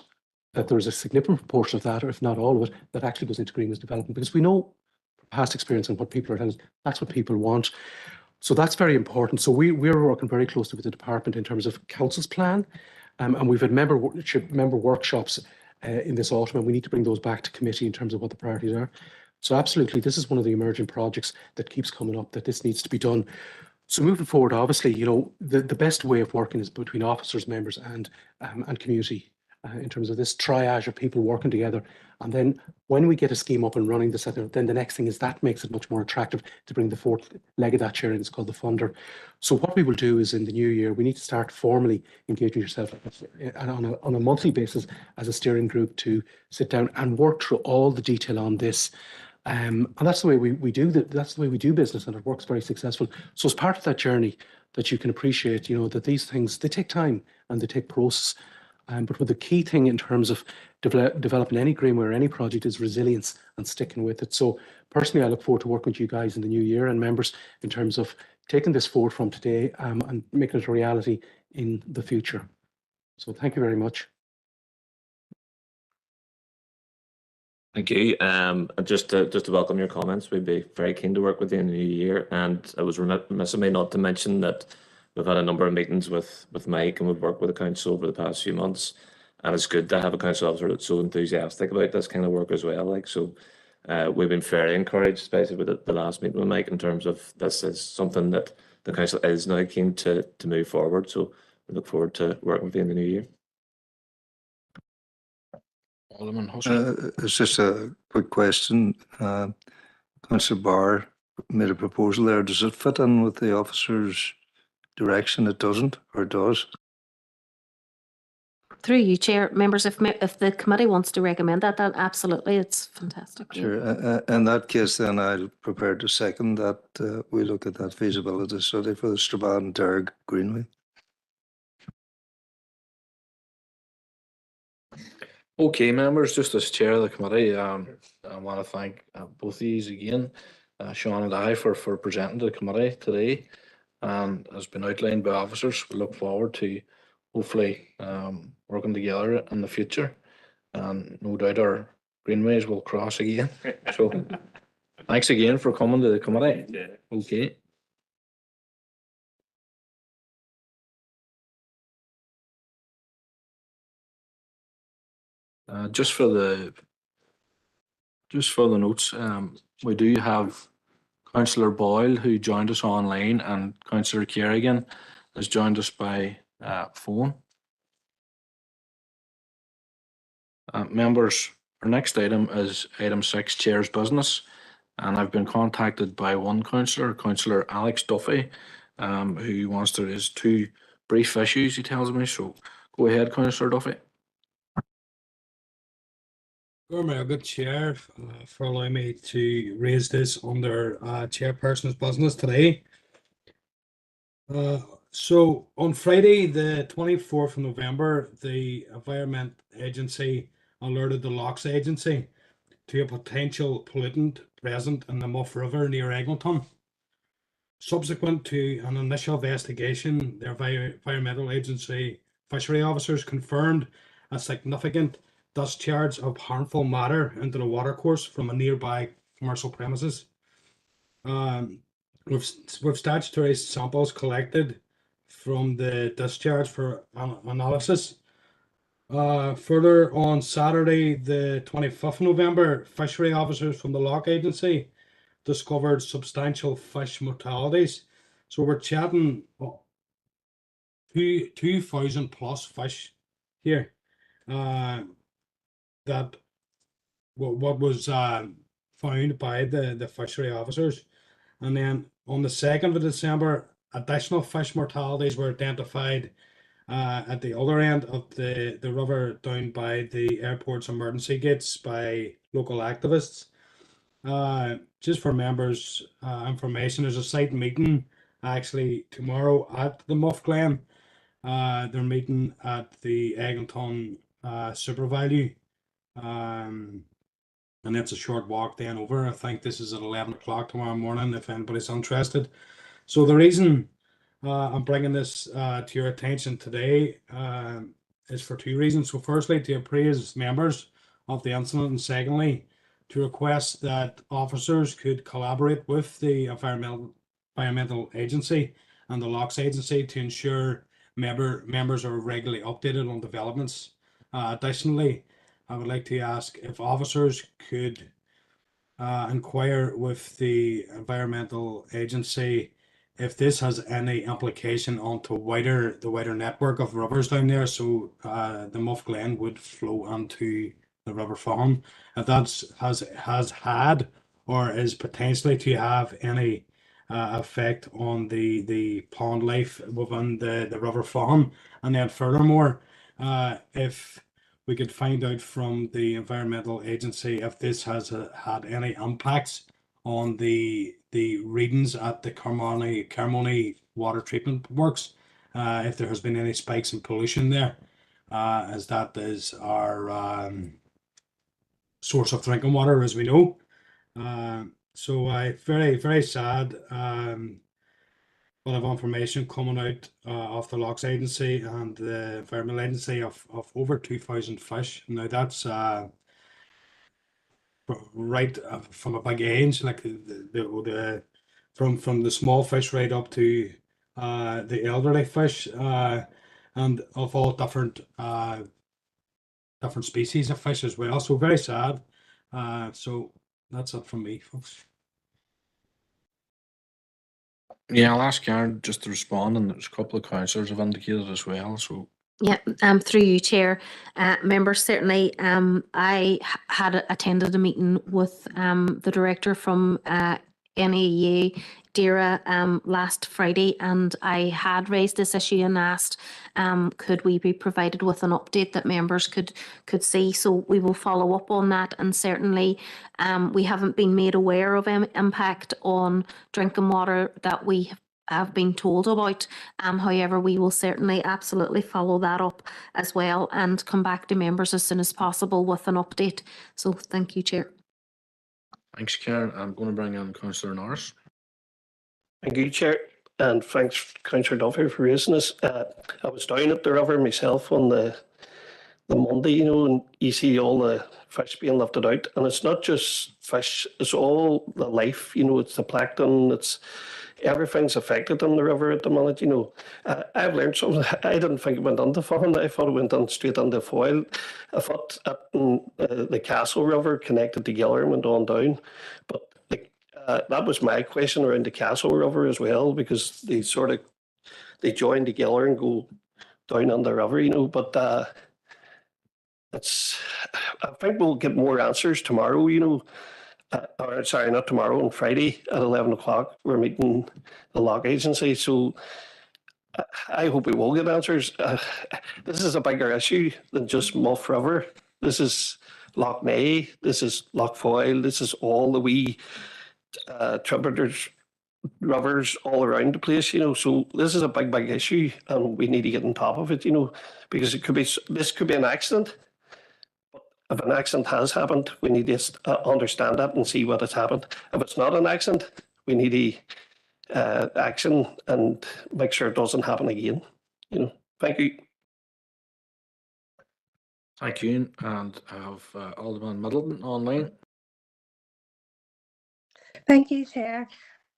there's a significant proportion of that, or if not all of it, that actually goes into greenways development, because we know from past experience and what people are telling us, that's what people want. So that's very important. So we're working very closely with the department in terms of council's plan, and we've had member workshops in this autumn, and we need to bring those back to committee in terms of what the priorities are. So absolutely, this is one of the emerging projects that keeps coming up, that this needs to be done. So moving forward, obviously, the best way of working is between officers, members, and community in terms of this triage of people working together. And then when we get a scheme up and running, then the next thing is that makes it much more attractive to bring the fourth leg of that chair in. It's called the funder. So what we will do is in the new year, we need to start formally engaging yourself on a monthly basis as a steering group to sit down and work through all the detail on this. And that's the way we do that's the way we do business, and it works very successful. So as part of that journey, that you can appreciate, that these things, they take time and they take process. But the key thing in terms of developing any greenway or any project is resilience and sticking with it. So personally, I look forward to working with you guys in the new year and members in terms of taking this forward from today and making it a reality in the future. So thank you very much. Thank you. Just to welcome your comments, we'd be very keen to work with you in the new year. And I was remiss of me not to mention that we've had a number of meetings with Mike, and we've worked with the council over the past few months. And it's good to have a council officer that's so enthusiastic about this kind of work as well. We've been very encouraged, especially with the last meeting with Mike, in terms of this is something that the council is now keen to move forward. So we look forward to working with you in the new year. Alderman Husserl. It's just a quick question. Councillor Barr made a proposal there. Does it fit in with the officer's direction? It doesn't, or it does? Through you, Chair, members, if the committee wants to recommend that, absolutely, it's fantastic. Sure. In that case, then I'll prepare to second that we look at that feasibility study for the Strabane Derg Greenway. Okay, members, just as chair of the committee, I want to thank both of you again, Sean and I, for presenting to the committee today. And as been outlined by officers, we look forward to hopefully working together in the future. And no doubt our greenways will cross again. So thanks again for coming to the committee. Okay. Just for the notes, we do have Councillor Boyle, who joined us online, and Councillor Kerrigan has joined us by phone. Members, our next item is item 6, Chair's Business, and I've been contacted by one councillor, Councillor Alex Duffy, who wants to raise 2 brief issues, he tells me. So go ahead, Councillor Duffy. Good Chair, for allowing me to raise this under Chairperson's business today. So on Friday, the 24th of November, the Environment Agency alerted the Lochs Agency to a potential pollutant present in the Muff River near Eglinton. Subsequent to an initial investigation, the Environmental Agency fishery officers confirmed a significant discharge of harmful matter into the watercourse from a nearby commercial premises. With statutory samples collected from the discharge for analysis. Further, on Saturday, the 25th of November, fishery officers from the Loch Agency discovered substantial fish mortalities. So we're chatting 2,000 plus fish here. That what was found by the fishery officers. And then on the 2nd of December, additional fish mortalities were identified at the other end of the river down by the airport's emergency gates by local activists. Just for members' information, there's a site meeting actually tomorrow at the Muff Glen. They're meeting at the Eglinton Super Value. And it's a short walk then over. I think this is at 11 o'clock tomorrow morning if anybody's interested. So the reason I'm bringing this to your attention today is for two reasons. So firstly, to appraise members of the incident, and secondly, to request that officers could collaborate with the Environmental Agency and the Locks Agency to ensure members are regularly updated on developments. Additionally, I would like to ask if officers could inquire with the Environmental Agency if this has any implication onto the wider network of rivers down there. So the Muff Glen would flow onto the River Fawn. If that has had or is potentially to have any effect on the pond life within the River Fawn. And then furthermore, if we could find out from the Environmental Agency if this has had any impacts on the readings at the Carmony water treatment works, if there has been any spikes in pollution there, as that is our source of drinking water, as we know. So very sad bit of information coming out of the Locks Agency and the Environmental Agency of over 2,000 fish. Now that's right from a big age, like the from the small fish right up to the elderly fish, and of all different species of fish as well. So very sad. So that's it from me, folks. Yeah, I'll ask Karen just to respond, and there's a couple of councillors have indicated as well. So Yeah, through you, Chair. Members, certainly, I had attended a meeting with the director from NAEA, DERA, last Friday, and I had raised this issue and asked, could we be provided with an update that members could see? So we will follow up on that, and certainly we haven't been made aware of impact on drinking water that we have been told about. However, we will certainly absolutely follow that up as well and come back to members as soon as possible with an update. So thank you, Chair. thanks, Karen. I'm going to bring in Councillor Norris. Thank you, Chair, and thanks, Councillor Duffy, for raising this. I was down at the river myself on the Monday, and you see all the fish being lifted out, and it's not just fish; it's all the life. It's the plankton. It's everything's affected on the river at the minute. I've learned something. I didn't think it went into Fawn. I thought it went on straight into Foyle. I thought the Castle River connected to Gilliram and on down, but that was my question around the Castle River as well, because they join together and go down on the river, but I think we'll get more answers tomorrow, or sorry, not tomorrow, on Friday at 11 o'clock. We're meeting the Lock Agency, so I hope we will get answers. This is a bigger issue than just Muff River. This is Loch Nay, this is Loch Foyle, this is all the wee tributaries, rivers all around the place, so this is a big issue, and we need to get on top of it, because this could be an accident. But if an accident has happened, we need to understand that and see what has happened. If it's not an accident, we need to action and make sure it doesn't happen again. Thank you. Thank you, and I have Alderman Middleton online. Thank you, Chair.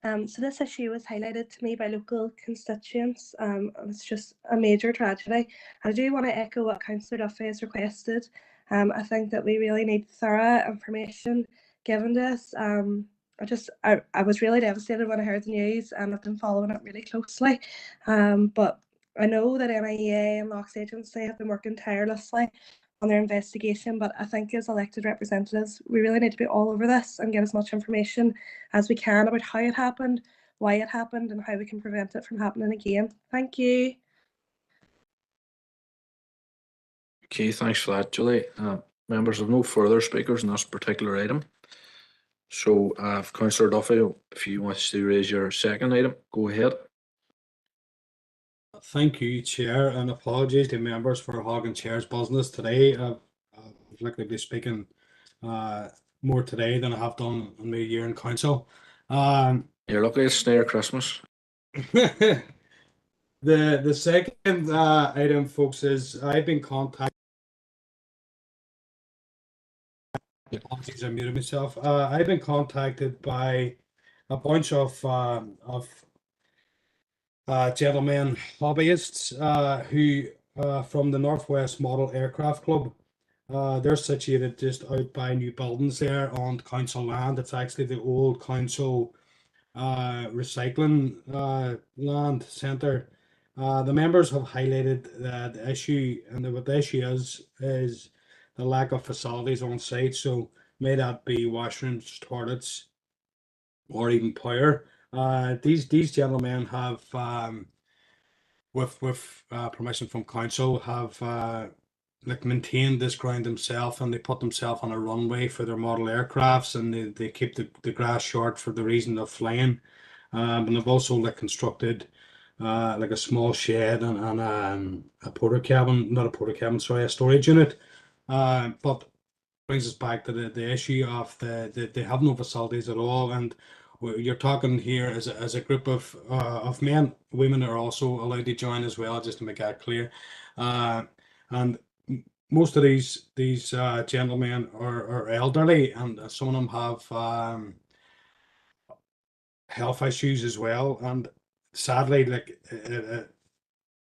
So this issue was highlighted to me by local constituents. It's just a major tragedy. I do want to echo what Councillor Duffy has requested. I think that we really need thorough information given to us. I was really devastated when I heard the news, and I've been following it really closely. But I know that NIEA and Locks Agency have been working tirelessly on their investigation, but I think as elected representatives, we really need to be all over this and get as much information as we can about how it happened, why it happened, and how we can prevent it from happening again. Thank you. Okay, thanks for that, Julie. Members, have no further speakers on this particular item. So, Councillor Duffy, if you wish to raise your second item, go ahead. Thank you, Chair, and apologies to members for hogging Chair's business today. I've likely be speaking more today than I have done in my year in council. You're lucky it's near Christmas. The second item, folks, is I've been contacted. Apologies, I muted myself. I've been contacted by a bunch of gentlemen hobbyists who from the Northwest Model Aircraft Club. They're situated just out by new buildings there on council land. It's actually the old council recycling land centre. The members have highlighted the issue, and what the issue is the lack of facilities on site. So may that be washrooms, toilets, or even power. These gentlemen have, with permission from council, have like maintained this ground themselves, and they put themselves on a runway for their model aircrafts, and they keep the grass short for the reason of flying. And they've also like constructed like a small shed and a porter cabin, not a porter cabin, sorry, a storage unit. But brings us back to the issue of they have no facilities at all, and you're talking here as a group of men. Women are also allowed to join as well, just to make that clear. And most of these gentlemen are elderly, and some of them have health issues as well. And sadly, like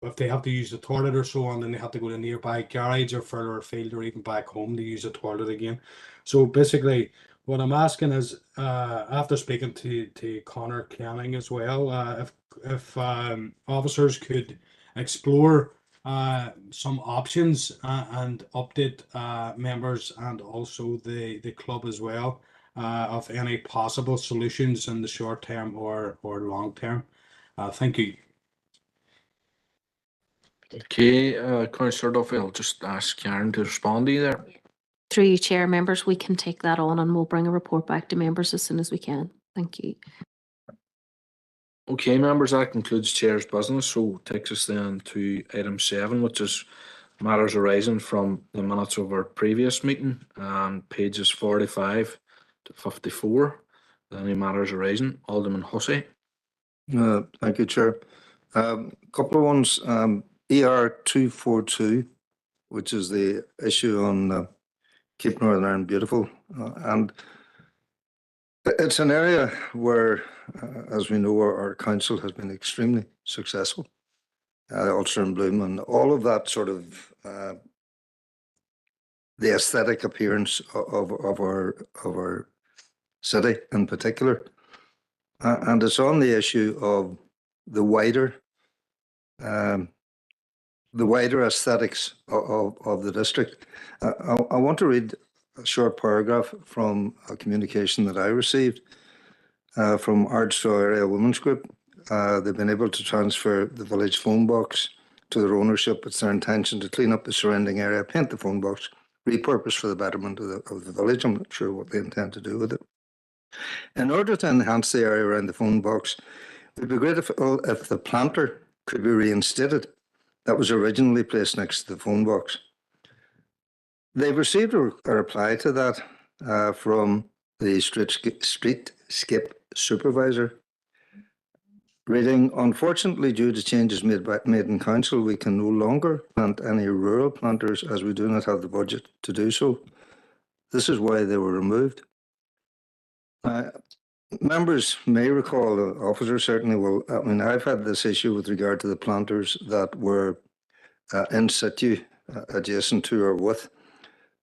if they have to use the toilet or so on, then they have to go to a nearby garage or further afield or even back home to use the toilet again. So basically, what I'm asking is, after speaking to Connor Canning as well, if officers could explore some options and update members and also the club as well of any possible solutions in the short term or long term. Thank you. Okay, Councillor Duffy, I'll just ask Karen to respond to you there. Through you, Chair, members, we can take that on and we'll bring a report back to members as soon as we can. Thank you. Okay, members, that concludes Chair's business. So takes us then to item 7, which is matters arising from the minutes of our previous meeting, and pages 45 to 54. Any matters arising? Alderman Hussey. Thank you, Chair. Couple of ones. ER 242, which is the issue on Keep Northern Ireland Beautiful. And it's an area where, as we know, our council has been extremely successful. Ulster in Bloom and all of that sort of the aesthetic appearance of our city in particular. And it's on the issue of the wider aesthetics of the district. I want to read a short paragraph from a communication that I received from Ardstraw Area Women's Group. They've been able to transfer the village phone box to their ownership. It's their intention to clean up the surrounding area, paint the phone box, repurpose for the betterment of the village. I'm not sure what they intend to do with it. In order to enhance the area around the phone box, it would be great if the planter could be reinstated that was originally placed next to the phone box. They've received a reply to that from the streetscape supervisor, reading, unfortunately, due to changes made in council, we can no longer plant any rural planters as we do not have the budget to do so. This is why they were removed. Members may recall, the officers certainly will, I mean, I've had this issue with regard to the planters that were in situ adjacent to or with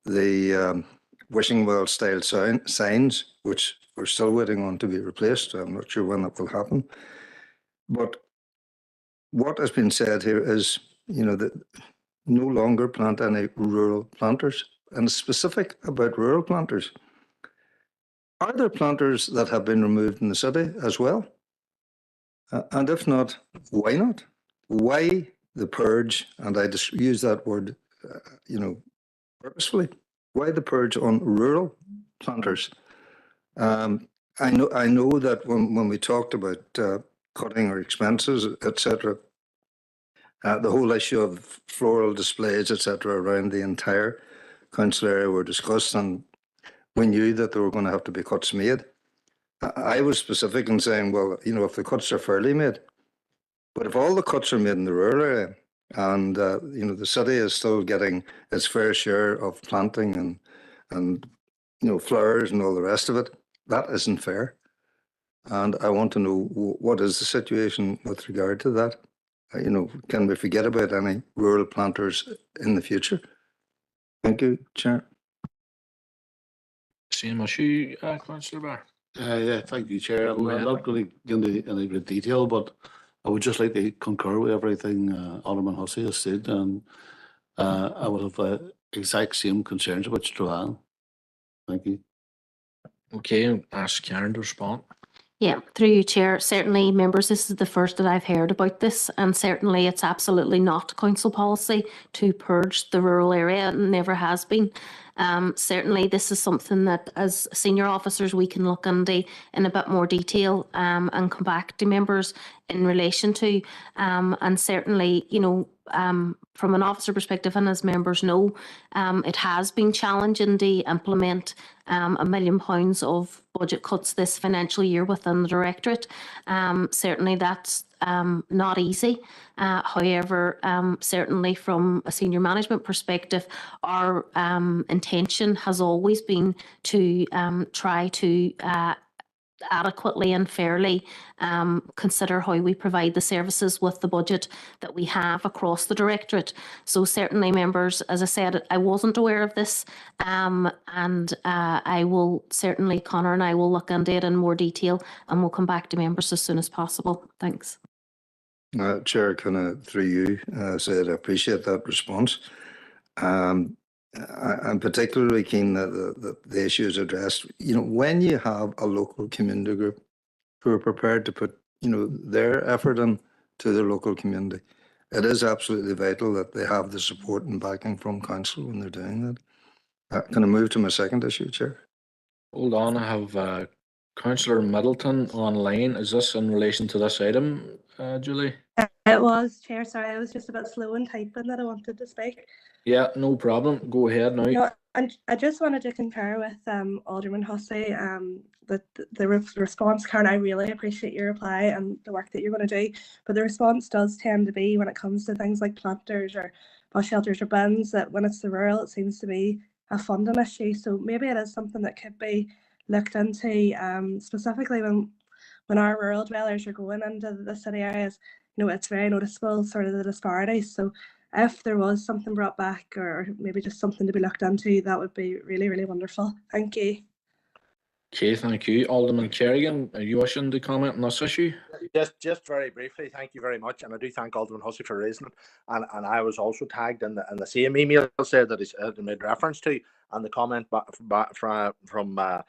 the wishing well style signs, which we're still waiting on to be replaced. I'm not sure when that will happen. But what has been said here is, that no longer plant any rural planters, and specific about rural planters. Are there planters that have been removed in the city as well? And if not, why not? Why the purge? And I just use that word, purposefully. Why the purge on rural planters? I know that when we talked about cutting our expenses, etc., the whole issue of floral displays, etc., around the entire council area were discussed, and we knew that there were going to have to be cuts made. I was specific in saying, well, if the cuts are fairly made, but if all the cuts are made in the rural area, and the city is still getting its fair share of planting and flowers and all the rest of it, that isn't fair. And I want to know what is the situation with regard to that. Can we forget about any rural planters in the future? Thank you, Chair. Same issue, Councillor Barr. Yeah, thank you, Chair. I'm Go ahead. not going to get into any great detail, but I would just like to concur with everything Alderman Hussey has said, and I would have exact same concerns about Strabane. Thank you. Okay, ask Karen to respond. Yeah, through you, Chair. Certainly, members, this is the first that I've heard about this, and certainly it's absolutely not council policy to purge the rural area. It never has been. Certainly, this is something that, as senior officers, we can look into in a bit more detail and come back to members in relation to. And certainly, from an officer perspective, and as members know, it has been challenging to implement £1 million of budget cuts this financial year within the Directorate. Certainly that's not easy. However, certainly from a senior management perspective, our intention has always been to try to adequately and fairly consider how we provide the services with the budget that we have across the Directorate. So certainly, members, as I said, I wasn't aware of this, and I will certainly, Conor and I will look into it in more detail, and we'll come back to members as soon as possible. Thanks. Chair, through you, said I appreciate that response. I'm particularly keen that the issue is addressed. When you have a local community group who are prepared to put, their effort into their local community, it is absolutely vital that they have the support and backing from council when they're doing that. Can I move to my second issue, Chair? Hold on, I have Councillor Middleton online. Is this in relation to this item, Julie? It was, Chair. Sorry, I was just a bit slow in typing that I wanted to speak. Yeah, no problem. Go ahead now. No, and I just wanted to concur with Alderman Hussey that the response, Karen, I really appreciate your reply and the work that you're going to do, but the response does tend to be, when it comes to things like planters or bus shelters or bins, that when it's the rural, it seems to be a funding issue. So maybe it is something that could be looked into, specifically when our rural dwellers are going into the city areas. It's very noticeable, sort of the disparities. So if there was something brought back, or maybe just something to be looked into, that would be really, really wonderful. Thank you. Okay, thank you. Alderman Kerrigan, are you wishing to comment on this issue? Just very briefly, thank you very much, and I do thank Alderman Hussey for raising it. And I was also tagged in the same email said that he made reference to, and the comment from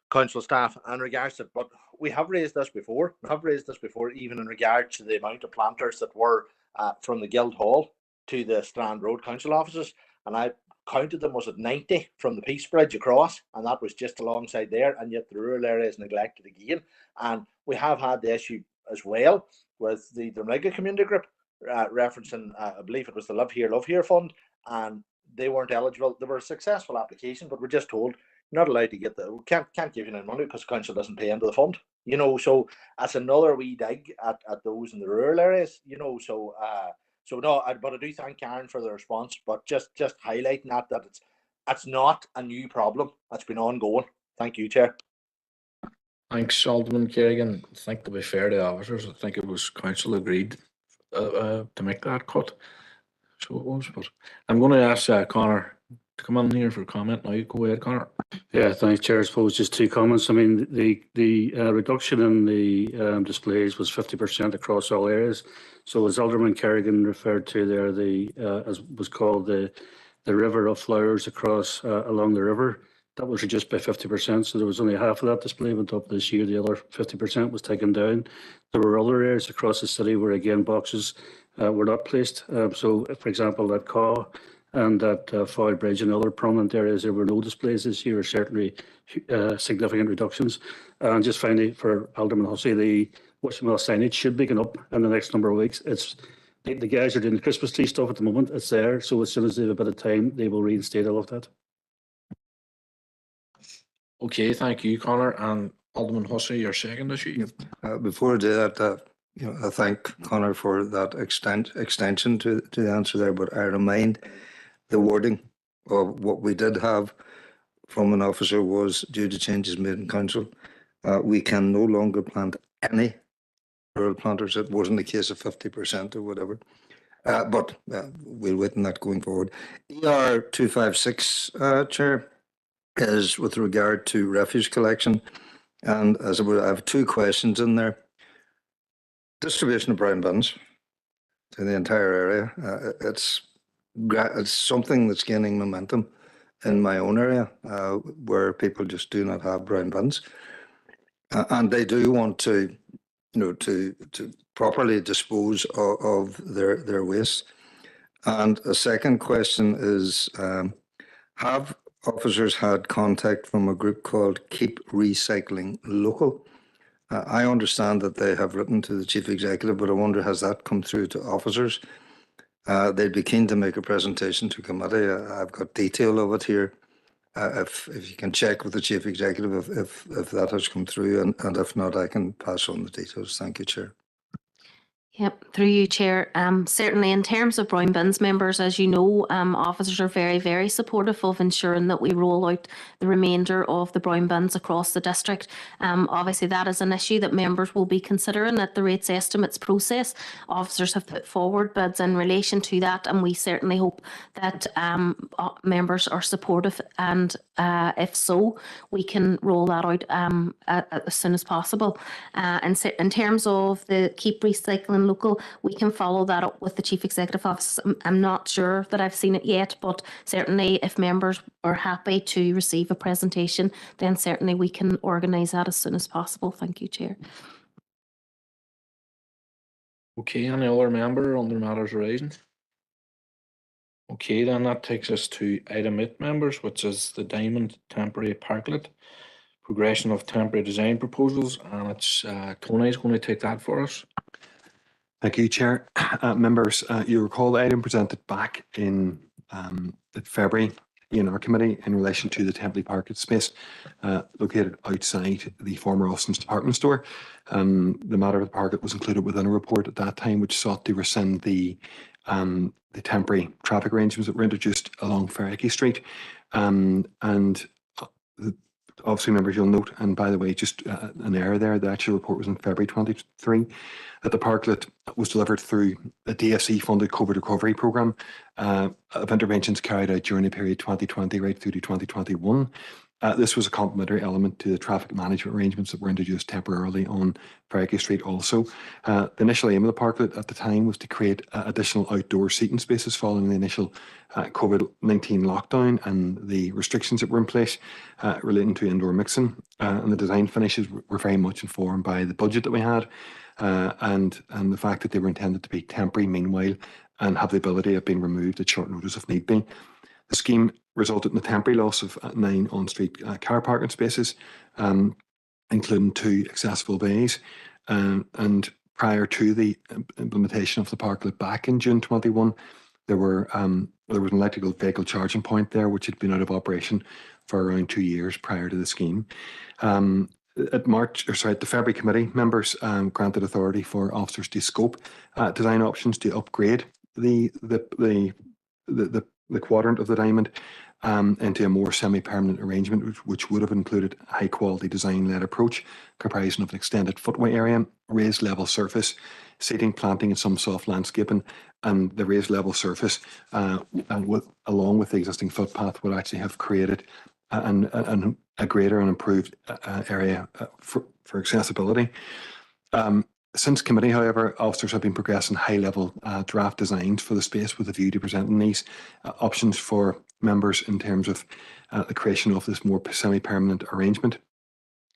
council staff in regards to it. But we have raised this before. Even in regard to the amount of planters that were from the Guildhall to the Strand Road council offices, and I counted them, was it 90 from the Peace Bridge across, and that was just alongside there, and yet the rural area is neglected again. And we have had the issue as well with the Drumliga community group referencing, I believe it was the Love Here Fund, and they weren't eligible. They were a successful application, but we're just told not allowed to get we can't give you any money because the council doesn't pay into the fund. So that's another wee dig at those in the rural areas. So no, but I do thank Karen for the response, but just highlighting that it's not a new problem. That's been ongoing. Thank you, Chair. Thanks, Alderman Kerrigan. I think, to be fair to the officers, I think it was council agreed to make that cut. So it was, but I'm going to ask Conor to come on here for comment now. Go ahead, Connor. Yeah, thanks, Chair. I suppose just two comments. I mean, the reduction in the displays was 50% across all areas. So as Alderman Kerrigan referred to there, as was called the river of flowers across along the river, that was reduced by 50%. So there was only half of that display went up this year. The other 50% was taken down. There were other areas across the city where again boxes were not placed. So, for example, that Caw and that Foyle Bridge and other prominent areas, there were no displays this year, certainly significant reductions. And just finally, for Alderman Hussey, the Wishmill signage should be going up in the next number of weeks. The guys are doing the Christmas tree stuff at the moment. It's there. So as soon as they have a bit of time, they will reinstate all of that. Okay, thank you, Connor. And Alderman Hussey, your second issue. Before I do that, I thank Connor for that extension to the answer there, but I remind the wording of what we did have from an officer was due to changes made in council. We can no longer plant any rural planters. It wasn't a case of 50% or whatever. But we'll wait on that going forward. ER 256, Chair, is with regard to refuse collection. And as I have two questions in there. Distribution of brown bins to the entire area. It's something that's gaining momentum in my own area where people just do not have brown bins. And they do want to, to properly dispose of their waste. And a second question is, have officers had contact from a group called Keep Recycling Local? I understand that they have written to the Chief Executive, but I wonder, has that come through to officers? They'd be keen to make a presentation to committee. I've got detail of it here. If you can check with the Chief Executive if that has come through, and if not, I can pass on the details. Thank you, Chair. Yep, through you, Chair. Certainly in terms of brown bins, members, as you know, officers are very, very supportive of ensuring that we roll out the remainder of the brown bins across the district. Obviously, that is an issue that members will be considering at the rates estimates process. Officers have put forward bids in relation to that, and we certainly hope that members are supportive, and if so, we can roll that out as soon as possible. And in terms of the Keep Recycling Local, we can follow that up with the Chief Executive Office. I'm not sure that I've seen it yet, but certainly if members are happy to receive a presentation, then certainly we can organise that as soon as possible. Thank you, Chair. Okay, any other member on the matters arising? Okay, then that takes us to item 8, members, which is the Diamond Temporary Parklet, progression of temporary design proposals, and it's Tony's going to take that for us. Thank you, Chair. Members, you recall the item presented back in February in our committee in relation to the temporary parking space located outside the former Austin's department store. The matter of the parklet was included within a report at that time which sought to rescind the temporary traffic arrangements that were introduced along Ferricky Street. Obviously, members, you'll note, and by the way, just an error there, the actual report was in February 23, that the parklet was delivered through a DFC funded COVID recovery programme of interventions carried out during the period 2020 right through to 2021. This was a complementary element to the traffic management arrangements that were introduced temporarily on Ferricky Street also. The initial aim of the parklet at the time was to create additional outdoor seating spaces following the initial COVID-19 lockdown and the restrictions that were in place relating to indoor mixing. And the design finishes were very much informed by the budget that we had and the fact that they were intended to be temporary meanwhile and have the ability of being removed at short notice if need be. The scheme resulted in the temporary loss of 9 on-street car parking spaces, including 2 accessible bays. And prior to the implementation of the parklet back in June 21, there was an electrical vehicle charging point there, which had been out of operation for around 2 years prior to the scheme. The February committee members granted authority for officers to scope design options to upgrade the quadrant of the diamond into a more semi-permanent arrangement, which would have included a high-quality design-led approach comprising of an extended footway area, raised level surface, seating, planting and some soft landscaping, and the raised level surface, along with the existing footpath, would actually have created a greater and improved area for accessibility. Since committee, however, officers have been progressing high-level draft designs for the space with a view to presenting these options for members in terms of the creation of this more semi-permanent arrangement.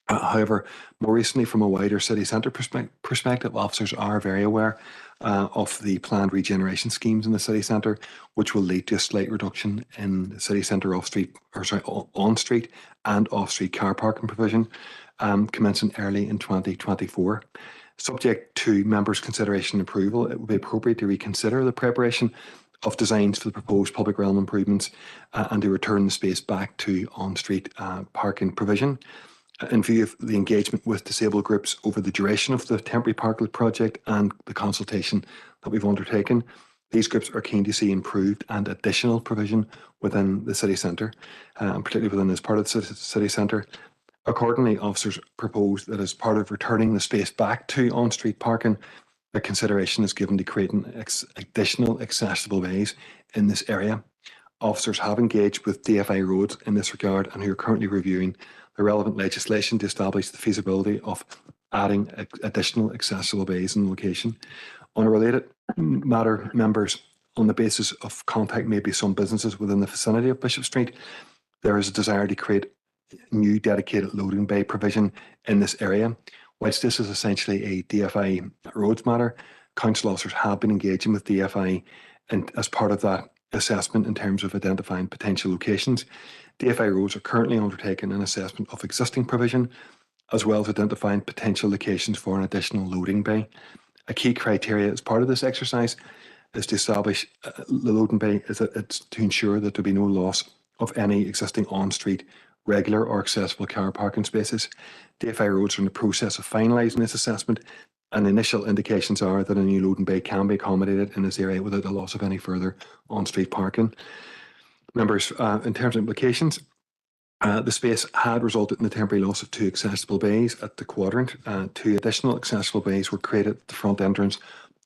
However, more recently, from a wider city centre perspective, officers are very aware of the planned regeneration schemes in the city centre, which will lead to a slight reduction in the city centre on-street and off-street car parking provision, commencing early in 2024. Subject to members' consideration and approval, it would be appropriate to reconsider the preparation of designs for the proposed public realm improvements and to return the space back to on-street parking provision. In view of the engagement with disabled groups over the duration of the temporary parklet project and the consultation that we've undertaken, these groups are keen to see improved and additional provision within the city centre, and particularly within this part of the city centre. Accordingly, officers propose that as part of returning the space back to on-street parking, a consideration is given to creating additional accessible ways in this area. Officers have engaged with DFI Roads in this regard and who are currently reviewing the relevant legislation to establish the feasibility of adding additional accessible bays in the location. On a related matter, members, on the basis of contact maybe some businesses within the vicinity of Bishop Street, there is a desire to create new dedicated loading bay provision in this area. Whilst this is essentially a DFI Roads matter, council officers have been engaging with DFI and as part of that assessment in terms of identifying potential locations. DFI Roads are currently undertaking an assessment of existing provision as well as identifying potential locations for an additional loading bay. A key criteria as part of this exercise is to establish the loading bay it's to ensure that there be no loss of any existing on-street regular or accessible car parking spaces. DFI Roads are in the process of finalising this assessment, and initial indications are that a new loading bay can be accommodated in this area without the loss of any further on-street parking. Members, in terms of implications, the space had resulted in the temporary loss of 2 accessible bays at the quadrant. 2 additional accessible bays were created at the front entrance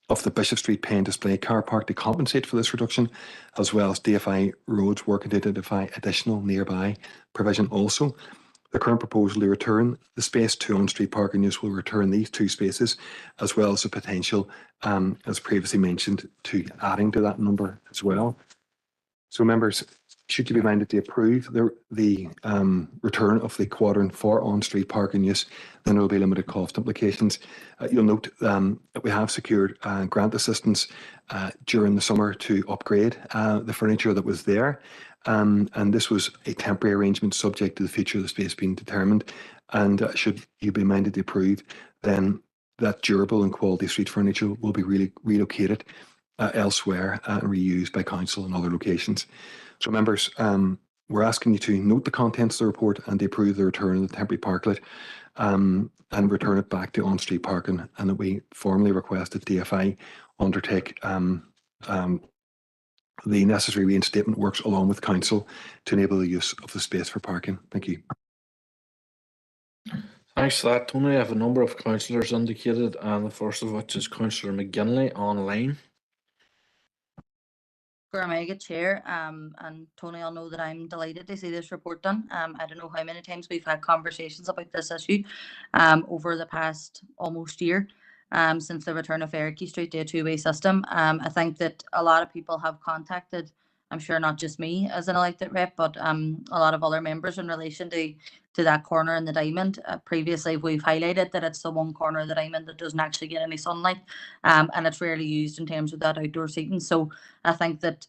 of the Bishop Street Pay and Display car park to compensate for this reduction, as well as DFI Roads working to identify additional nearby provision also. The current proposal to return the space to on-street parking use will return these 2 spaces, as well as the potential, as previously mentioned, to adding to that number as well. So members, should you be minded to approve the return of the quadrant for on-street parking use, then there will be limited cost implications. You'll note that we have secured grant assistance during the summer to upgrade the furniture that was there. And this was a temporary arrangement subject to the future of the space being determined. And should you be minded to approve, then that durable and quality street furniture will be relocated elsewhere and reused by council in other locations. So members, we're asking you to note the contents of the report and to approve the return of the temporary parklet and return it back to on-street parking, and that we formally request that DFI undertake the necessary reinstatement works along with council to enable the use of the space for parking. Thank you. Thanks for that, Tony. I have a number of councillors indicated, and the first of which is Councillor McGinley online. Good Chair, and Tony, I'll know that I'm delighted to see this report done. I don't know how many times we've had conversations about this issue over the past almost year since the return of Erikey Street to a 2-way system. I think that a lot of people have contacted, I'm sure not just me as an elected rep, but a lot of other members in relation to that corner in the diamond. Previously, we've highlighted that it's the one corner of the diamond that doesn't actually get any sunlight, and it's rarely used in terms of that outdoor seating. So I think that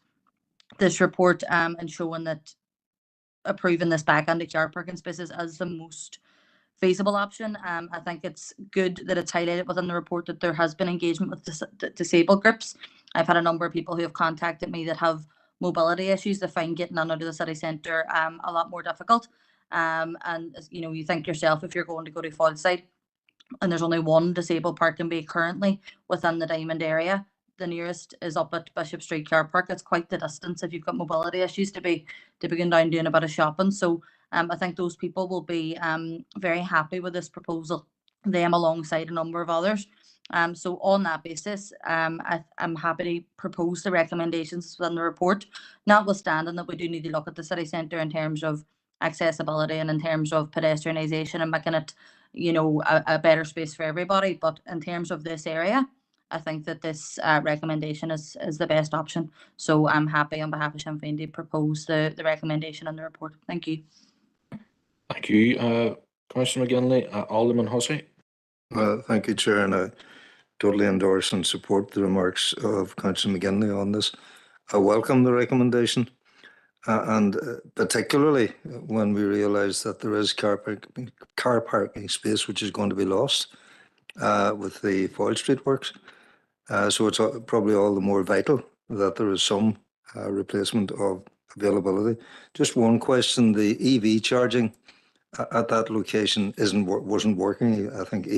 this report and showing that approving this back onto car parking spaces is the most feasible option. I think it's good that it's highlighted within the report that there has been engagement with disabled groups. I've had a number of people who have contacted me that have mobility issues that find getting on out of the city centre a lot more difficult. And you know, you think yourself, if you're going to go to Fallside and there's only one disabled parking bay currently within the diamond area, the nearest is up at Bishop Street car park. It's quite the distance if you've got mobility issues to be going down doing a bit of shopping. So I think those people will be very happy with this proposal them alongside a number of others. So on that basis, I'm happy to propose the recommendations within the report, notwithstanding that we do need to look at the city centre in terms of accessibility and in terms of pedestrianisation and making it, you know, a better space for everybody. But in terms of this area, I think that this recommendation is the best option. So I'm happy on behalf of Sinn Féin to propose the recommendation in the report. Thank you. Thank you, Councillor McGinley. Alderman Hussey. Well, thank you, Chair, and I totally endorse and support the remarks of Councillor McGinley on this. I welcome the recommendation, and particularly when we realise that there is car parking space which is going to be lost with the Foyle Street works. So it's probably all the more vital that there is some replacement of availability. Just one question: the EV charging at that location wasn't working. I think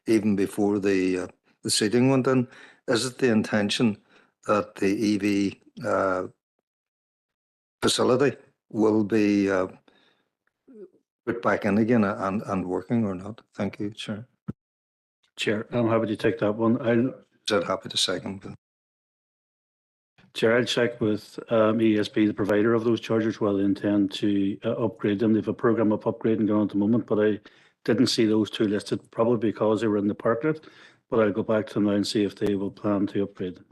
even before the seating went in. Is it the intention that the EV facility will be put back in again and working or not? Thank you, Chair. Chair, I'm happy to take that one. I'm happy to second. Chair, I'll check with ESB, the provider of those chargers, whether they intend to upgrade them. They have a programme of upgrading going on at the moment, but I didn't see those two listed, probably because they were in the parklet. But I'll go back to them now and see if they will plan to upgrade them.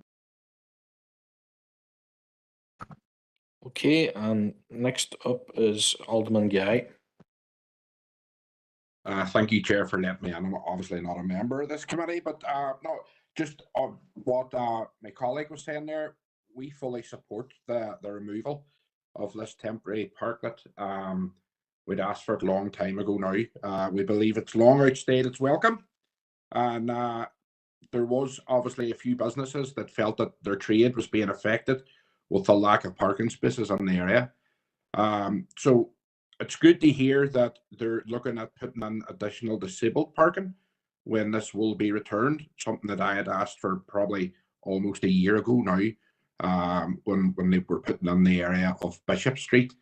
Okay, and next up is Alderman Guy. Thank you, Chair, for letting me in. I'm obviously not a member of this committee, but no, just on what my colleague was saying there, we fully support the removal of this temporary parklet. We'd asked for it a long time ago now. We believe it's long outstayed its welcome. And there was obviously a few businesses that felt that their trade was being affected with the lack of parking spaces in the area. So it's good to hear that they're looking at putting in additional disabled parking when this will be returned, something that I had asked for probably almost a year ago now, when they were putting in the area of Bishop Street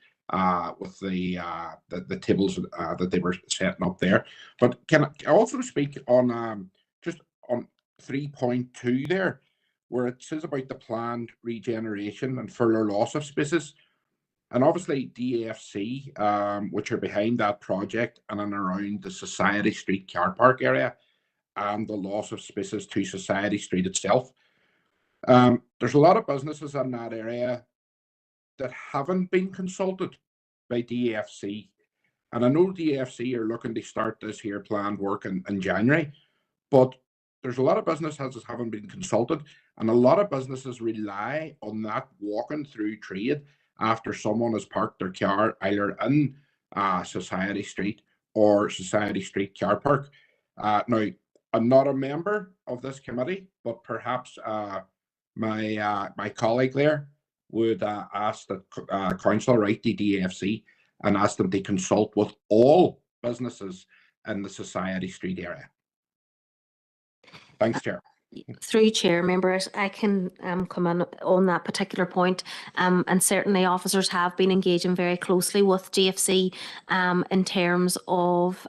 with the tables that they were setting up there. But can I also speak on just on 3.2 there, where it says about the planned regeneration and further loss of spaces. And obviously DFC, which are behind that project and in around the Society Street car park area and the loss of spaces to Society Street itself. There's a lot of businesses in that area that haven't been consulted by DFC. And I know DFC are looking to start this here planned work in January, but there's a lot of businesses that haven't been consulted, and a lot of businesses rely on that walking through trade after someone has parked their car either in Society Street or Society Street car park. Now, I'm not a member of this committee, but perhaps my colleague there would ask that Councillor write to DFC and ask them to consult with all businesses in the Society Street area. Thanks, Chair. Through Chair members, I can come in on that particular point, and certainly officers have been engaging very closely with DFC in terms of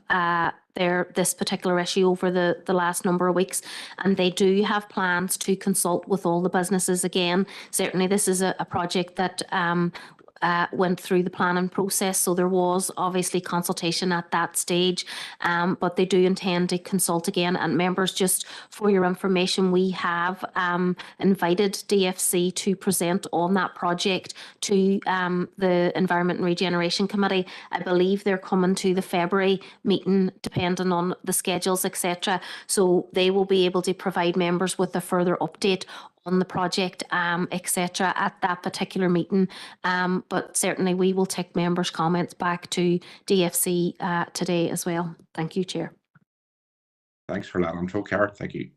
this particular issue over the last number of weeks, and they do have plans to consult with all the businesses again. Certainly this is a project that went through the planning process, so there was obviously consultation at that stage, but they do intend to consult again. And members, just for your information, we have invited DFC to present on that project to the Environment and Regeneration Committee. I believe they're coming to the February meeting, depending on the schedules, etc. So they will be able to provide members with a further update on the project, etc. at that particular meeting. But certainly we will take members' comments back to DFC today as well. Thank you, Chair. Thanks for that info, Cara. Thank you.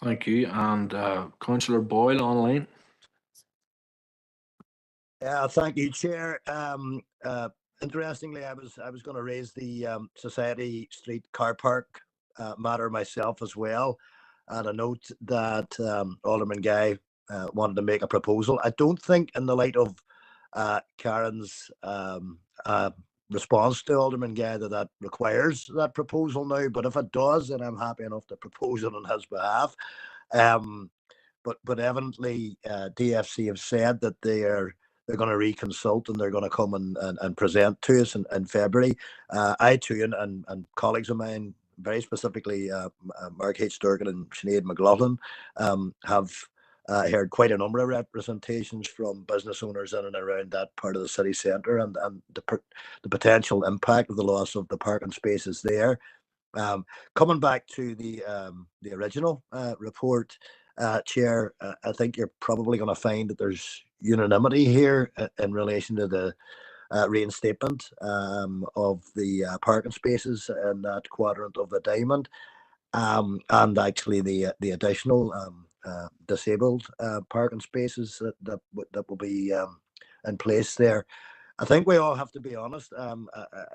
Thank you. And Councillor Boyle online. Thank you, Chair. Interestingly, I was going to raise the Society Street car park matter myself as well. And I note that Alderman Guy wanted to make a proposal. I don't think, in the light of Karen's response to Alderman Guy that requires that proposal now. But if it does, then I'm happy enough to propose it on his behalf. But evidently, DFC have said that they're going to reconsult and they're going to come and present to us in February. I too and colleagues of mine, very specifically Mark H. Durgan and Sinead McLaughlin, have heard quite a number of representations from business owners in and around that part of the city centre, and the potential impact of the loss of the parking spaces there. Coming back to the original report, Chair, I think you're probably going to find that there's unanimity here in relation to the reinstatement of the parking spaces in that quadrant of the diamond, and actually the additional disabled parking spaces that will be in place there. I think we all have to be honest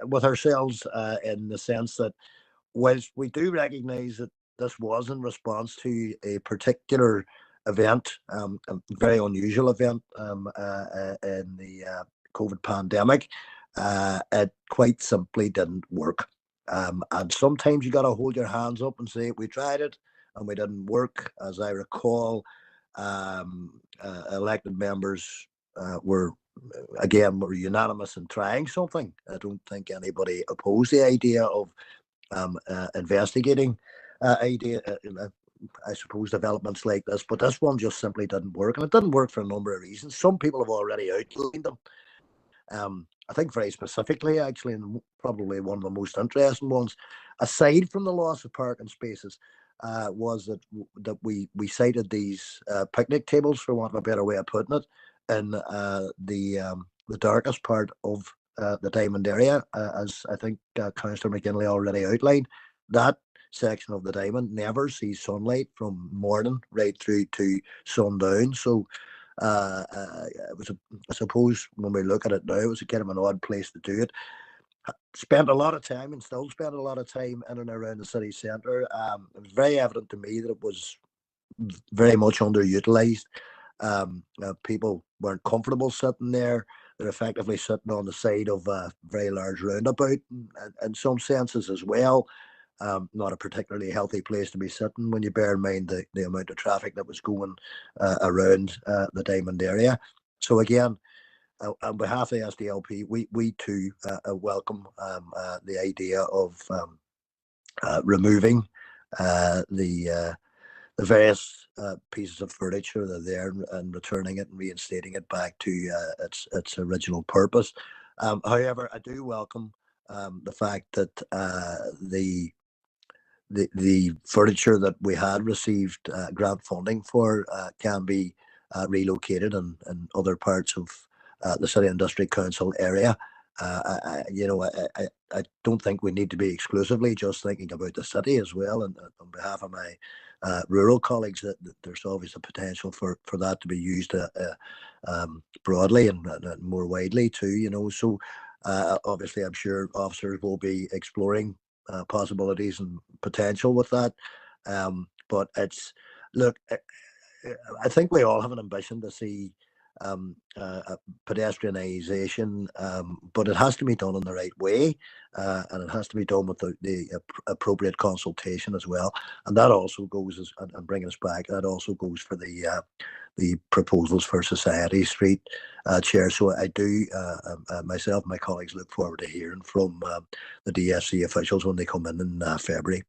with ourselves in the sense that whilst we do recognise that this was in response to a particular event, a very unusual event in the COVID pandemic, it quite simply didn't work. And sometimes you got to hold your hands up and say, we tried it and we didn't work. As I recall, elected members were unanimous in trying something. I don't think anybody opposed the idea of investigating I suppose, developments like this, but this one just simply didn't work, and it didn't work for a number of reasons. Some people have already outlined them. I think very specifically, actually, and probably one of the most interesting ones, aside from the loss of parking spaces, was that we cited these picnic tables, for want of a better way of putting it, in the darkest part of the Diamond area, as I think Councillor McGinley already outlined. That section of the Diamond never sees sunlight from morning right through to sundown. So I suppose when we look at it now, it was a kind of an odd place to do it. Spent a lot of time and still spend a lot of time in and around the city centre. It was very evident to me that it was very much underutilised. People weren't comfortable sitting there. They're effectively sitting on the side of a very large roundabout in some senses as well. Not a particularly healthy place to be sitting when you bear in mind the amount of traffic that was going around the Diamond area. So again, on behalf of the SDLP, we too welcome the idea of removing the various pieces of furniture that are there and returning it and reinstating it back to its original purpose. However, I do welcome the fact that the furniture that we had received grant funding for can be relocated in other parts of the City Industry Council area. I don't think we need to be exclusively just thinking about the city as well. And on behalf of my rural colleagues, that there's always a potential for that to be used broadly and more widely too. So obviously, I'm sure officers will be exploring possibilities and potential with that. But I think we all have an ambition to see pedestrianisation, but it has to be done in the right way, and it has to be done with the appropriate consultation as well. And that also goes, and bringing us back, that also goes for the proposals for Society Street, Chair. So I do, myself and my colleagues, look forward to hearing from the DSC officials when they come in February.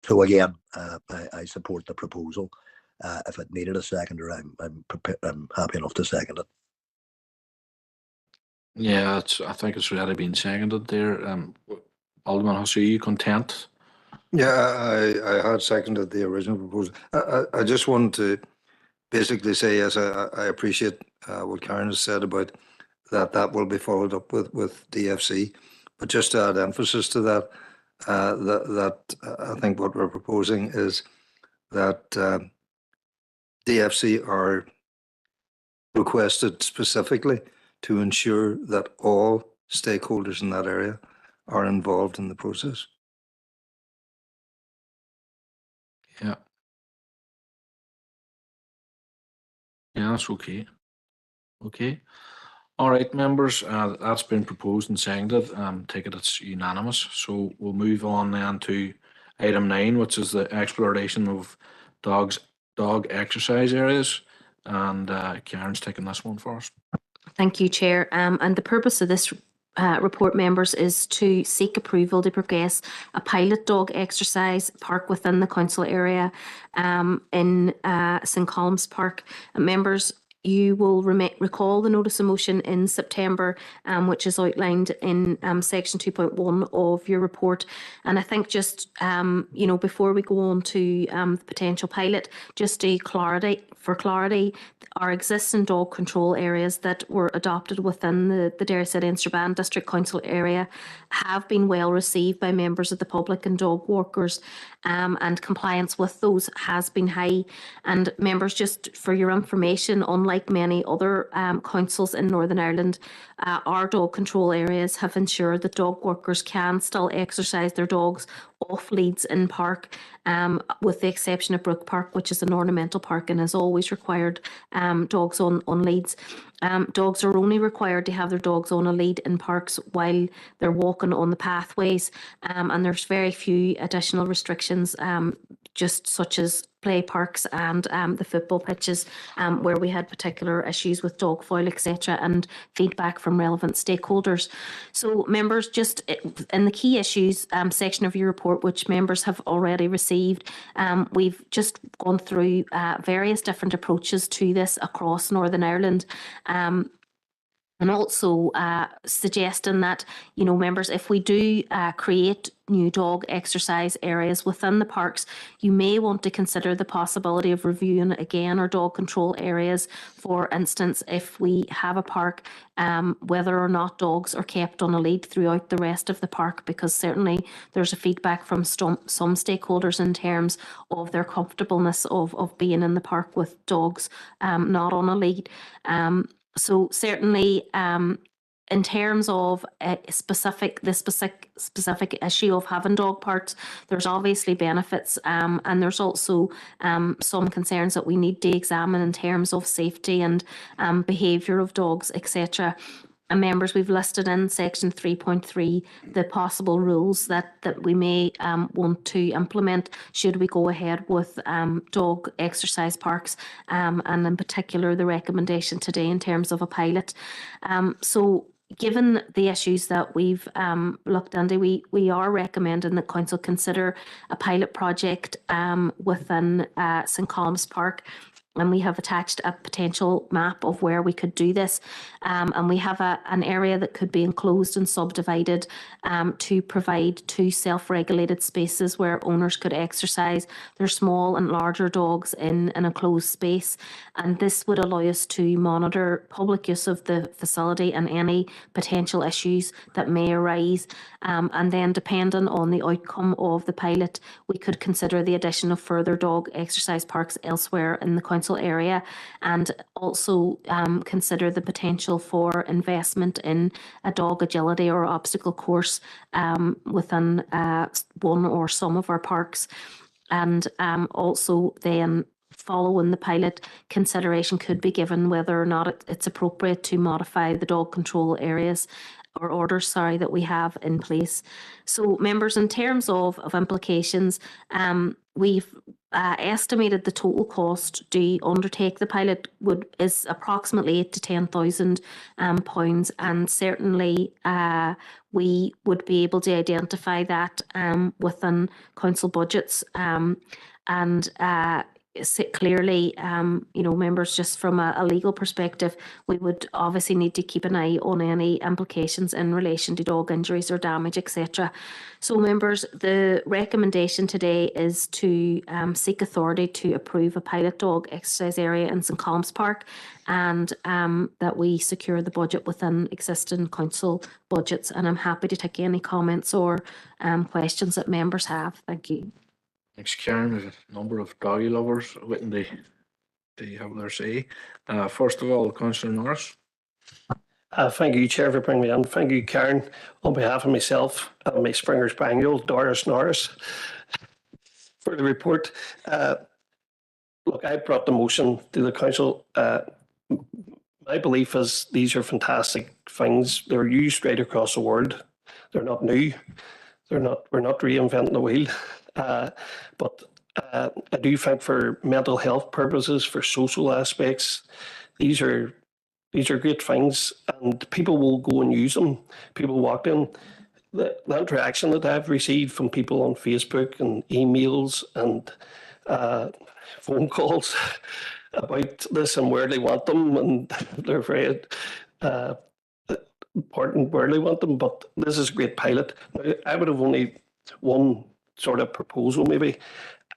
So again, I support the proposal. If it needed a seconder, I'm happy enough to second it. Yeah, I think it's already been seconded there. Alderman Hussey, are you content? Yeah, I had seconded the original proposal. I just want to basically say, yes, I appreciate what Karen has said about that will be followed up with DFC. But just to add emphasis to that, that I think what we're proposing is that DFC are requested specifically to ensure that all stakeholders in that area are involved in the process. Yeah. Yeah, that's okay. Okay. All right, members, that's been proposed and seconded. Take it it's unanimous. So we'll move on then to item 9, which is the exploration of dog exercise areas. And Karen's taking this one for us. Thank you, Chair. And the purpose of this report, members, is to seek approval to progress a pilot dog exercise park within the council area in St Colum's Park. Members, you will recall the notice of motion in September, which is outlined in section 2.1 of your report. And I think just, before we go on to the potential pilot, just for clarity, our existing dog control areas that were adopted within the Derry City and Strabane District Council area have been well received by members of the public and dog walkers, and compliance with those has been high. And members, just for your information, unlike many other councils in Northern Ireland, our dog control areas have ensured that dog walkers can still exercise their dogs off leads in park, with the exception of Brook Park, which is an ornamental park and has always required dogs on leads. Dogs are only required to have their dogs on a lead in parks while they're walking on the pathways, and there's very few additional restrictions, just such as play parks and the football pitches, where we had particular issues with dog foul, etc., and feedback from relevant stakeholders. So members, just in the key issues section of your report, which members have already received, we've just gone through various different approaches to this across Northern Ireland. And also suggesting that, members, if we do create new dog exercise areas within the parks, you may want to consider the possibility of reviewing again our dog control areas. For instance, if we have a park, whether or not dogs are kept on a lead throughout the rest of the park, because certainly there's a feedback from some stakeholders in terms of their comfortableness of being in the park with dogs not on a lead. So certainly, in terms of the specific issue of having dog parks, there's obviously benefits, and there's also some concerns that we need to examine in terms of safety and behaviour of dogs, etc. And members, we've listed in section 3.3 the possible rules that we may want to implement should we go ahead with dog exercise parks, and in particular the recommendation today in terms of a pilot. So given the issues that we've looked into, we are recommending that council consider a pilot project within St Colum's Park. And we have attached a potential map of where we could do this. And we have an area that could be enclosed and subdivided to provide 2 self-regulated spaces where owners could exercise their small and larger dogs in an enclosed space. And this would allow us to monitor public use of the facility and any potential issues that may arise. And then, depending on the outcome of the pilot, we could consider the addition of further dog exercise parks elsewhere in the council area, and also consider the potential for investment in a dog agility or obstacle course within one or some of our parks. And also then, following the pilot, consideration could be given whether or not it's appropriate to modify the dog control areas or orders, that we have in place. So members, in terms of implications, we've estimated the total cost to undertake the pilot is approximately 8,000 to 10,000 pounds, and certainly we would be able to identify that within council budgets, and clearly, members, just from a legal perspective, we would obviously need to keep an eye on any implications in relation to dog injuries or damage, etc. So members, the recommendation today is to seek authority to approve a pilot dog exercise area in St Colum's Park, and that we secure the budget within existing council budgets. And I'm happy to take any comments or questions that members have. Thank you. Thanks, Karen. There's a number of doggy lovers waiting to have their say. First of all, Councillor Norris. Thank you, Chair, for bringing me on. Thank you, Karen, on behalf of myself and my Springer Spaniel, Doris Norris, for the report. Look, I brought the motion to the council My belief is these are fantastic things. They're used right across the world. They're not new. We're not reinventing the wheel. But I do think for mental health purposes, for social aspects, these are great things, and people will go and use them. People walk in. The interaction that I've received from people on Facebook and emails and phone calls about this and where they want them, and they're very important where they want them. But this is a great pilot. Now, I would have only one sort of proposal, maybe.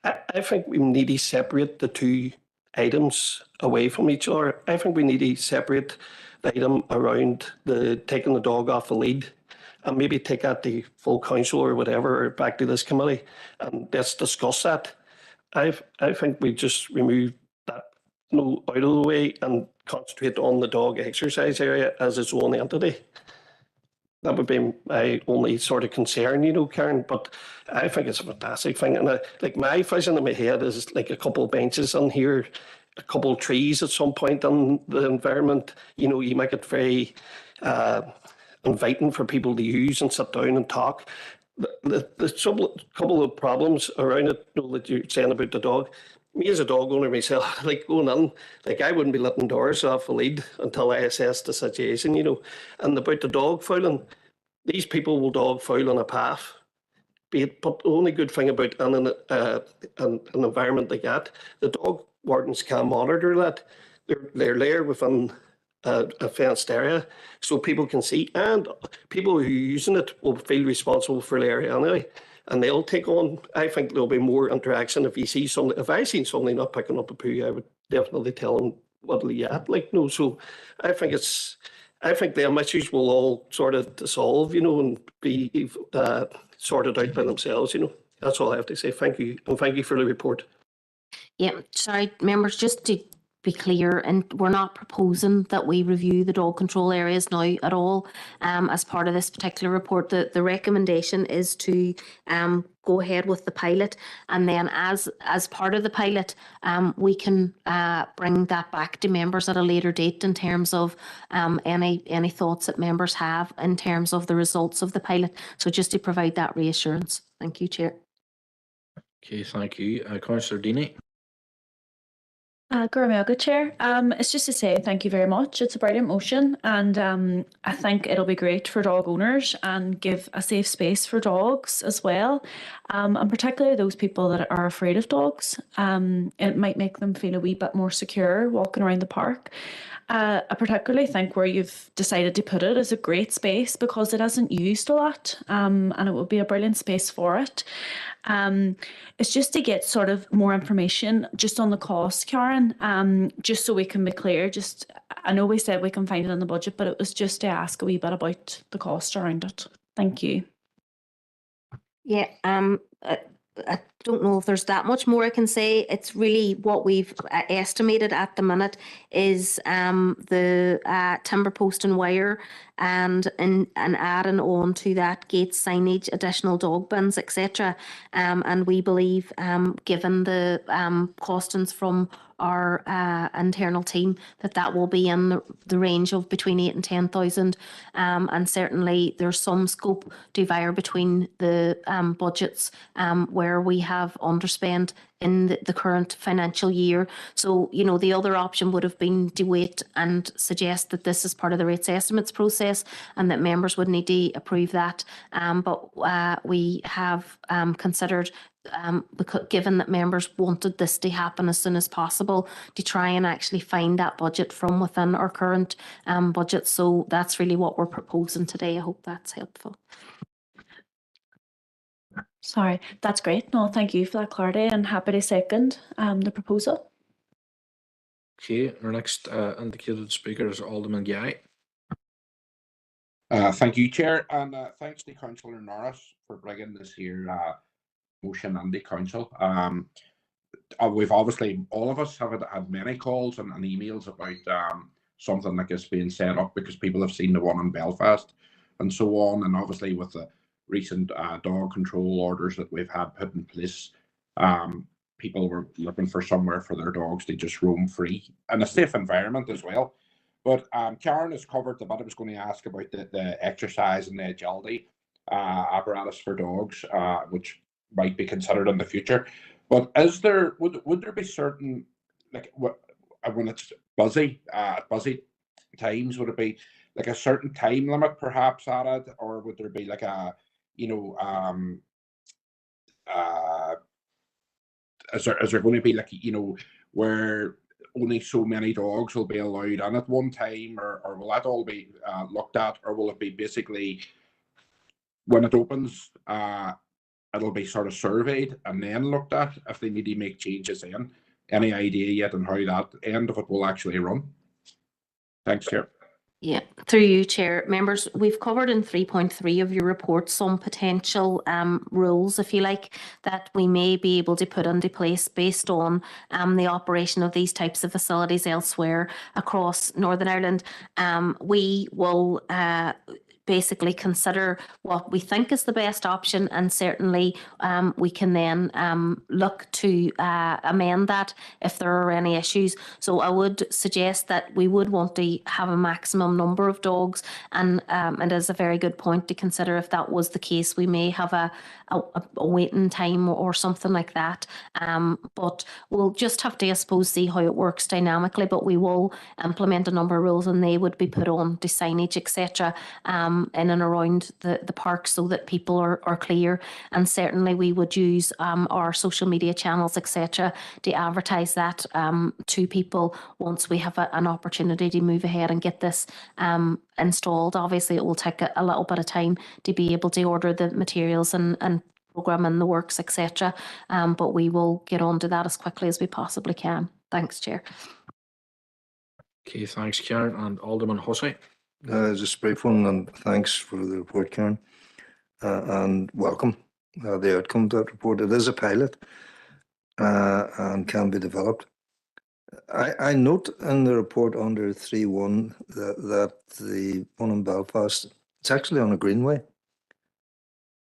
I think we need to separate the two items away from each other. I think we need to separate the item around the taking the dog off the lead, and maybe take that to full council or whatever, or back to this committee, and let's discuss that. I think we just remove that out of the way and concentrate on the dog exercise area as its own entity. That would be my only sort of concern, Karen, but I think it's a fantastic thing. And like my vision in my head is like a couple of benches on here, a couple of trees at some point in the environment. You make it very inviting for people to use and sit down and talk. The couple of problems around it, that you're saying about the dog. Me as a dog owner myself, like going in, like I wouldn't be letting doors off the lead until I assess the situation, And about the dog fouling, these people will dog foul on a path. But the only good thing about an environment like that, the dog wardens can monitor that. They're there within a fenced area, so people can see, and people who are using it will feel responsible for the area anyway. And they'll take on, I think there'll be more interaction if if I seen somebody not picking up a poo, I would definitely tell them what'll you at, so I think them issues will all sort of dissolve, and be sorted out by themselves, That's all I have to say. Thank you, and thank you for the report. Yeah, sorry, members, just to be clear, and we're not proposing that we review the dog control areas now at all. As part of this particular report, the recommendation is to go ahead with the pilot, and then as part of the pilot, we can bring that back to members at a later date in terms of any thoughts that members have in terms of the results of the pilot. So just to provide that reassurance. Thank you, Chair. Okay, thank you. Councillor Deeney. Good Chair. It's just to say thank you very much. It's a brilliant motion, and I think it'll be great for dog owners and give a safe space for dogs as well, and particularly those people that are afraid of dogs. It might make them feel a wee bit more secure walking around the park. I particularly think where you've decided to put it is a great space because it isn't used a lot, and it would be a brilliant space for it. It's just to get sort of more information just on the cost, Karen, just so we can be clear. I know we said we can find it in the budget, but it was just to ask a wee bit about the cost around it. Thank you. Yeah, I don't know if there's that much more I can say. It's really what we've estimated at the minute is the timber post and wire, and adding on to that gate signage, additional dog bins, etc. And we believe, given the costings from our internal team, that will be in the range of between 8,000 and 10,000, and certainly there's some scope to vary between the budgets where we have underspent in the current financial year. So, the other option would have been to wait and suggest that this is part of the rates estimates process and that members would need to approve that. But we have considered, because given that members wanted this to happen as soon as possible, to try and actually find that budget from within our current budget. So that's really what we're proposing today. I hope that's helpful. Sorry, that's great. No, thank you for that clarity, and happy to second the proposal. Okay, our next indicated speaker is Alderman Guy. Thank you, Chair, and thanks to Councillor Norris for bringing this here motion on the council. We've obviously, all of us have had many calls and emails about something like this being set up because people have seen the one in Belfast and so on, and obviously with the recent dog control orders that we've had put in place, people were looking for somewhere for their dogs to just roam free in a safe environment as well. But Karen has covered the bit I was going to ask about the exercise and the agility apparatus for dogs, which might be considered in the future. But would there be certain, like when it's busy at busy times, would it be like a certain time limit perhaps added, or would there be like a is there going to be like where only so many dogs will be allowed in at one time, or will that all be looked at, or will it be basically when it opens, it'll be sort of surveyed and then looked at if they need to make changes in? Any idea yet on how that end of it will actually run? Thanks, Chair. Yeah, through you, Chair. Members, we've covered in 3.3 of your report some potential rules, if you like, that we may be able to put into place based on the operation of these types of facilities elsewhere across Northern Ireland. We will basically consider what we think is the best option, and certainly we can then look to amend that if there are any issues. So I would suggest that we would want to have a maximum number of dogs, and it is a very good point to consider if that was the case. We may have a waiting time or something like that, but we'll just have to, I suppose, see how it works dynamically. But we will implement a number of rules, and they would be put on to signage, etc., in and around the park, so that people are clear. And certainly we would use our social media channels, etc., to advertise that to people once we have an opportunity to move ahead and get this installed. Obviously it will take a little bit of time to be able to order the materials and program in the works, etc., but we will get on to that as quickly as we possibly can. Thanks, Chair. Okay, thanks, Karen. And Alderman Hussey. Just a brief one, and thanks for the report, Karen, and welcome the outcome of that report. It is a pilot and can be developed. I note in the report under 3.1 that the one in Belfast, it's actually on a greenway.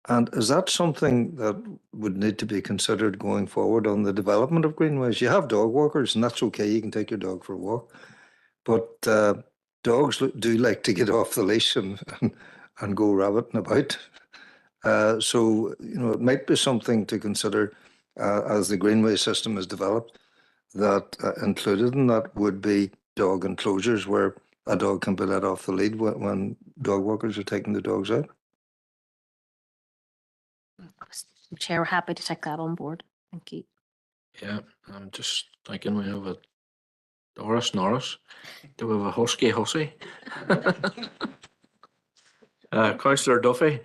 And is that something that would need to be considered going forward on the development of greenways? You have dog walkers, and that's okay, you can take your dog for a walk. But dogs do like to get off the leash and go rabbiting about. So, it might be something to consider as the greenway system is developed, that included in that would be dog enclosures where a dog can be let off the lead when dog walkers are taking the dogs out. Chair, happy to take that on board. Thank you. Yeah, I'm just thinking we have a Doris Norris. Do we have a Husky Hussey? Councillor Duffy.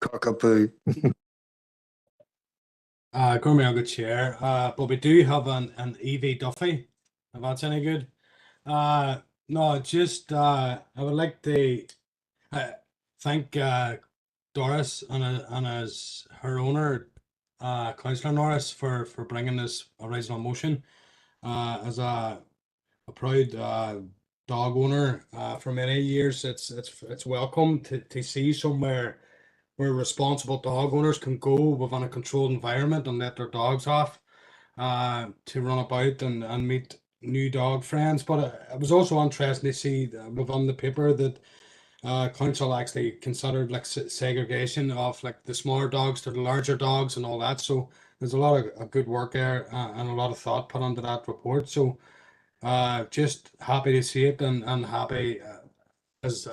Cockapoo. Good Chair. But we do have an EV Duffy, if that's any good. No, just I would like to thank Doris and as her owner, Councillor Norris, for bringing this original motion. As a proud dog owner for many years, it's welcome to see somewhere where responsible dog owners can go within a controlled environment and let their dogs off to run about and meet new dog friends. But it was also interesting to see within the paper that council actually considered like segregation of like the smaller dogs to the larger dogs and all that. So there's a lot of good work there and a lot of thought put into that report. So just happy to see it and happy as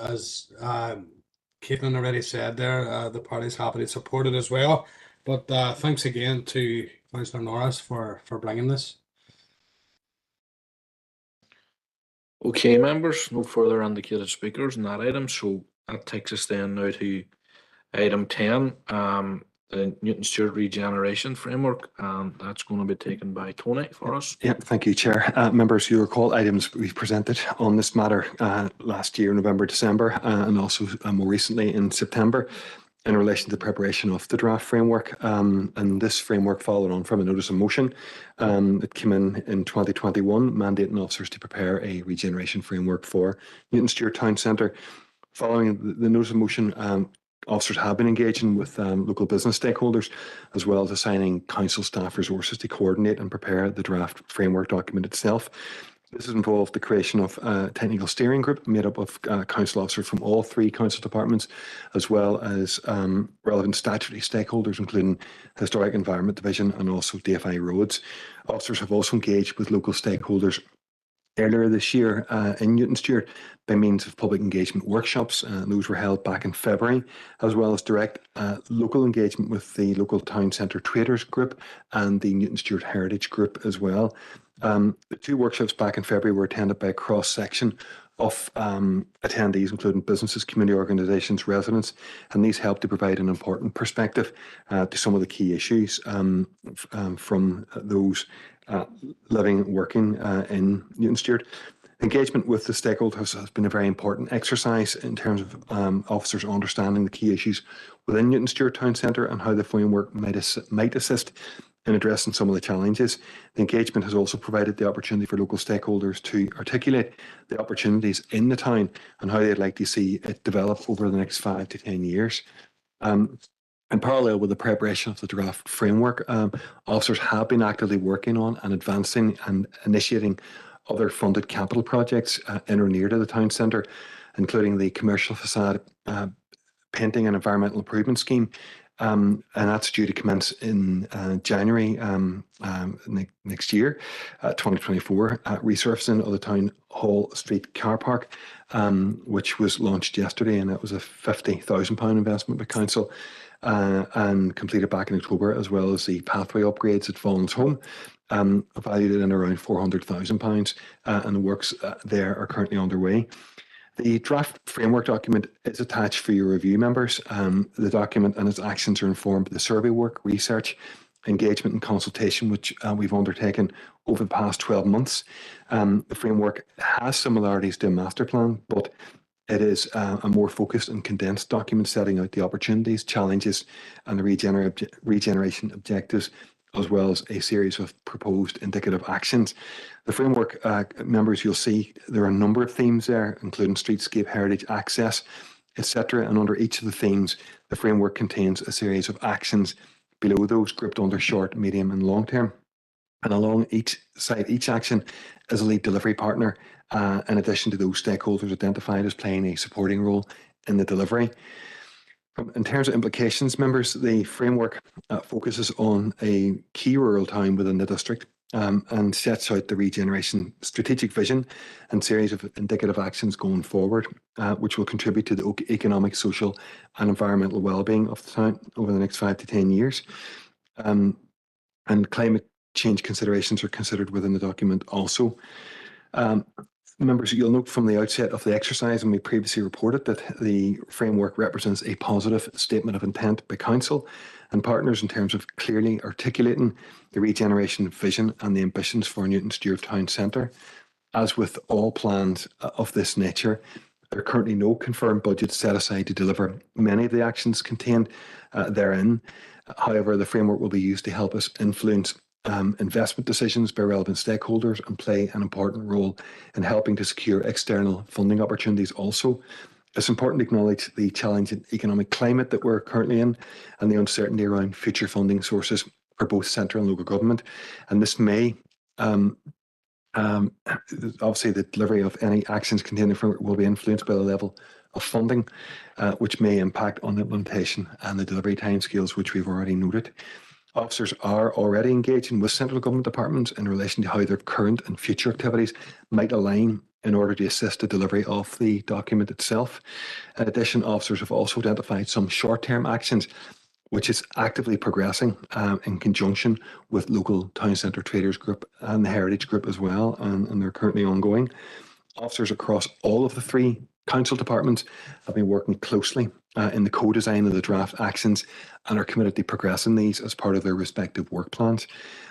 Caitlin already said there, the party's happy to support it as well. But thanks again to Councillor Norris for bringing this. Okay, members, no further indicated speakers on that item. So that takes us then now to item 10, the Newton Stewart Regeneration Framework, and that's going to be taken by Tony for us. Yeah, thank you, Chair. Members, you recall items we presented on this matter last year, November, December, and also more recently in September, in relation to the preparation of the draft framework. And this framework followed on from a notice of motion that came in 2021, mandating officers to prepare a regeneration framework for Newton Stewart Town Centre. Following the notice of motion, officers have been engaging with local business stakeholders, as well as assigning council staff resources to coordinate and prepare the draft framework document itself. This has involved the creation of a technical steering group made up of council officers from all three council departments, as well as relevant statutory stakeholders, including Historic Environment Division and also DFI Roads. Officers have also engaged with local stakeholders earlier this year in Newton Stewart by means of public engagement workshops. Those were held back in February, as well as direct local engagement with the local town centre traders group and the Newton Stewart Heritage group as well. The two workshops back in February were attended by a cross-section of attendees, including businesses, community organisations, residents, and these helped to provide an important perspective to some of the key issues from those living and working in Newton Stewart. Engagement with the stakeholders has been a very important exercise in terms of officers understanding the key issues within Newton Stewart Town Centre and how the framework might assist in addressing some of the challenges. The engagement has also provided the opportunity for local stakeholders to articulate the opportunities in the town and how they'd like to see it develop over the next 5 to 10 years. In parallel with the preparation of the draft framework, officers have been actively working on and advancing and initiating other funded capital projects in or near to the town centre, including the commercial facade painting and environmental improvement scheme, and that's due to commence in January next year, 2024. Resurfacing of the Town Hall Street car park, which was launched yesterday, and it was a £50,000 investment by council and completed back in October, as well as the pathway upgrades at Vaughan's Home, valued in around £400,000, and the works there are currently underway. The draft framework document is attached for your review, members. The document and its actions are informed by the survey work, research, engagement and consultation which we've undertaken over the past 12 months. The framework has similarities to a master plan, but it is a more focused and condensed document setting out the opportunities, challenges and the regeneration objectives, as well as a series of proposed indicative actions. The framework, members, you'll see there are a number of themes there, including streetscape, heritage, access, etc. And under each of the themes, the framework contains a series of actions below those grouped under short, medium and long term. And along each side, each action is a lead delivery partner, in addition to those stakeholders identified as playing a supporting role in the delivery. In terms of implications, members, the framework focuses on a key rural town within the district and sets out the regeneration strategic vision and series of indicative actions going forward, which will contribute to the economic, social and environmental well-being of the town over the next 5 to 10 years. And climate change considerations are considered within the document also. Members, you'll note from the outset of the exercise, and we previously reported that the framework represents a positive statement of intent by council and partners in terms of clearly articulating the regeneration vision and the ambitions for Newton Stewart Town Centre. As with all plans of this nature, there are currently no confirmed budgets set aside to deliver many of the actions contained therein. However, the framework will be used to help us influence investment decisions by relevant stakeholders and play an important role in helping to secure external funding opportunities also. It's important to acknowledge the challenging economic climate that we're currently in and the uncertainty around future funding sources for both central and local government. And this may, obviously the delivery of any actions contained in the framework will be influenced by the level of funding, which may impact on the implementation and the delivery timescales, which we've already noted. Officers are already engaging with central government departments in relation to how their current and future activities might align in order to assist the delivery of the document itself. In addition, officers have also identified some short-term actions which is actively progressing in conjunction with local town centre traders group and the heritage group as well, and they're currently ongoing. Officers across all of the three council departments have been working closely in the co-design of the draft actions and are committed to progressing these as part of their respective work plans.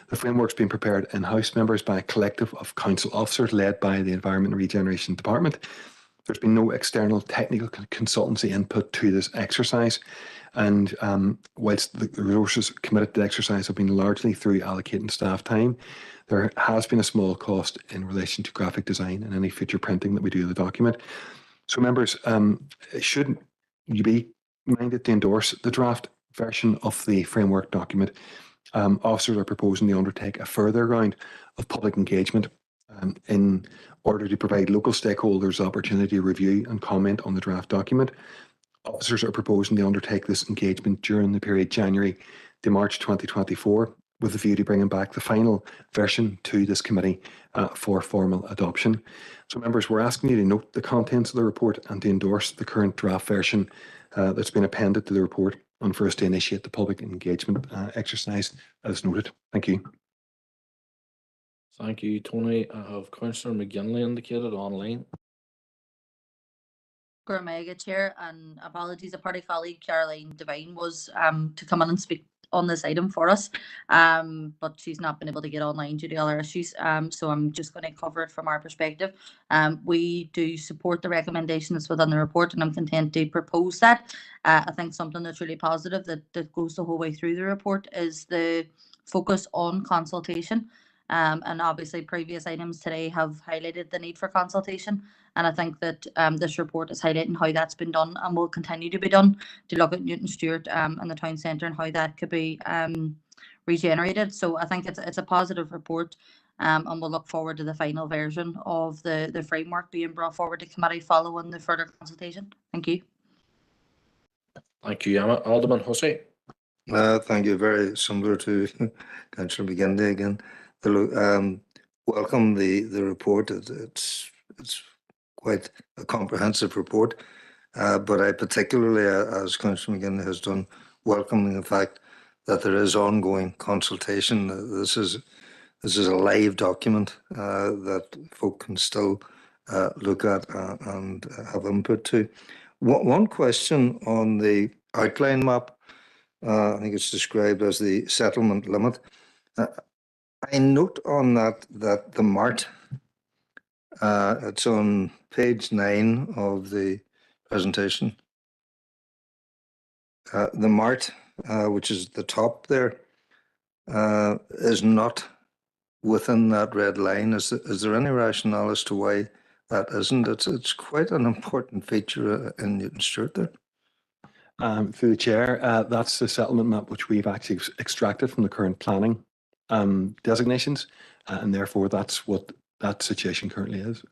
The framework's been prepared in-house, members, by a collective of council officers led by the Environment and Regeneration Department. There's been no external technical consultancy input to this exercise, and whilst the resources committed to the exercise have been largely through allocating staff time, there has been a small cost in relation to graphic design and any future printing that we do of the document. So members, should you be minded to endorse the draft version of the framework document, officers are proposing to undertake a further round of public engagement in order to provide local stakeholders opportunity to review and comment on the draft document. Officers are proposing to undertake this engagement during the period January to March 2024, with a view to bringing back the final version to this committee for formal adoption. So members, we're asking you to note the contents of the report and to endorse the current draft version that's been appended to the report, and for us to initiate the public engagement exercise as noted. Thank you. Thank you, Tony. I have Councillor McGinley indicated online. Mega Chair, and apologies, a party colleague Caroline Devine was to come in and speak on this item for us, but she's not been able to get online due to other issues, so I'm just going to cover it from our perspective. We do support the recommendations within the report, and I'm content to propose that. I think something that's really positive that goes the whole way through the report is the focus on consultation. And obviously previous items today have highlighted the need for consultation, and I think that this report is highlighting how that's been done and will continue to be done, to look at Newton Stewart and the town centre and how that could be regenerated. So I think it's a positive report, and we'll look forward to the final version of the framework being brought forward to committee following the further consultation. Thank you. Thank you, Emma. Alderman Hussey. Thank you. Very similar to Councillor McGinley again. Welcome the report. It's quite a comprehensive report, but I particularly, as Councillor McGinley has done, welcoming the fact that there is ongoing consultation. This is a live document that folk can still look at and have input to. One question on the outline map. I think it's described as the settlement limit. I note on that the MART, it's on page 9 of the presentation. The MART, which is at the top there, is not within that red line. Is there any rationale as to why that isn't? It's quite an important feature in Newton Stewart there. Through the chair, that's the settlement map which we've actually extracted from the current planning designations, and therefore that's what that situation currently is.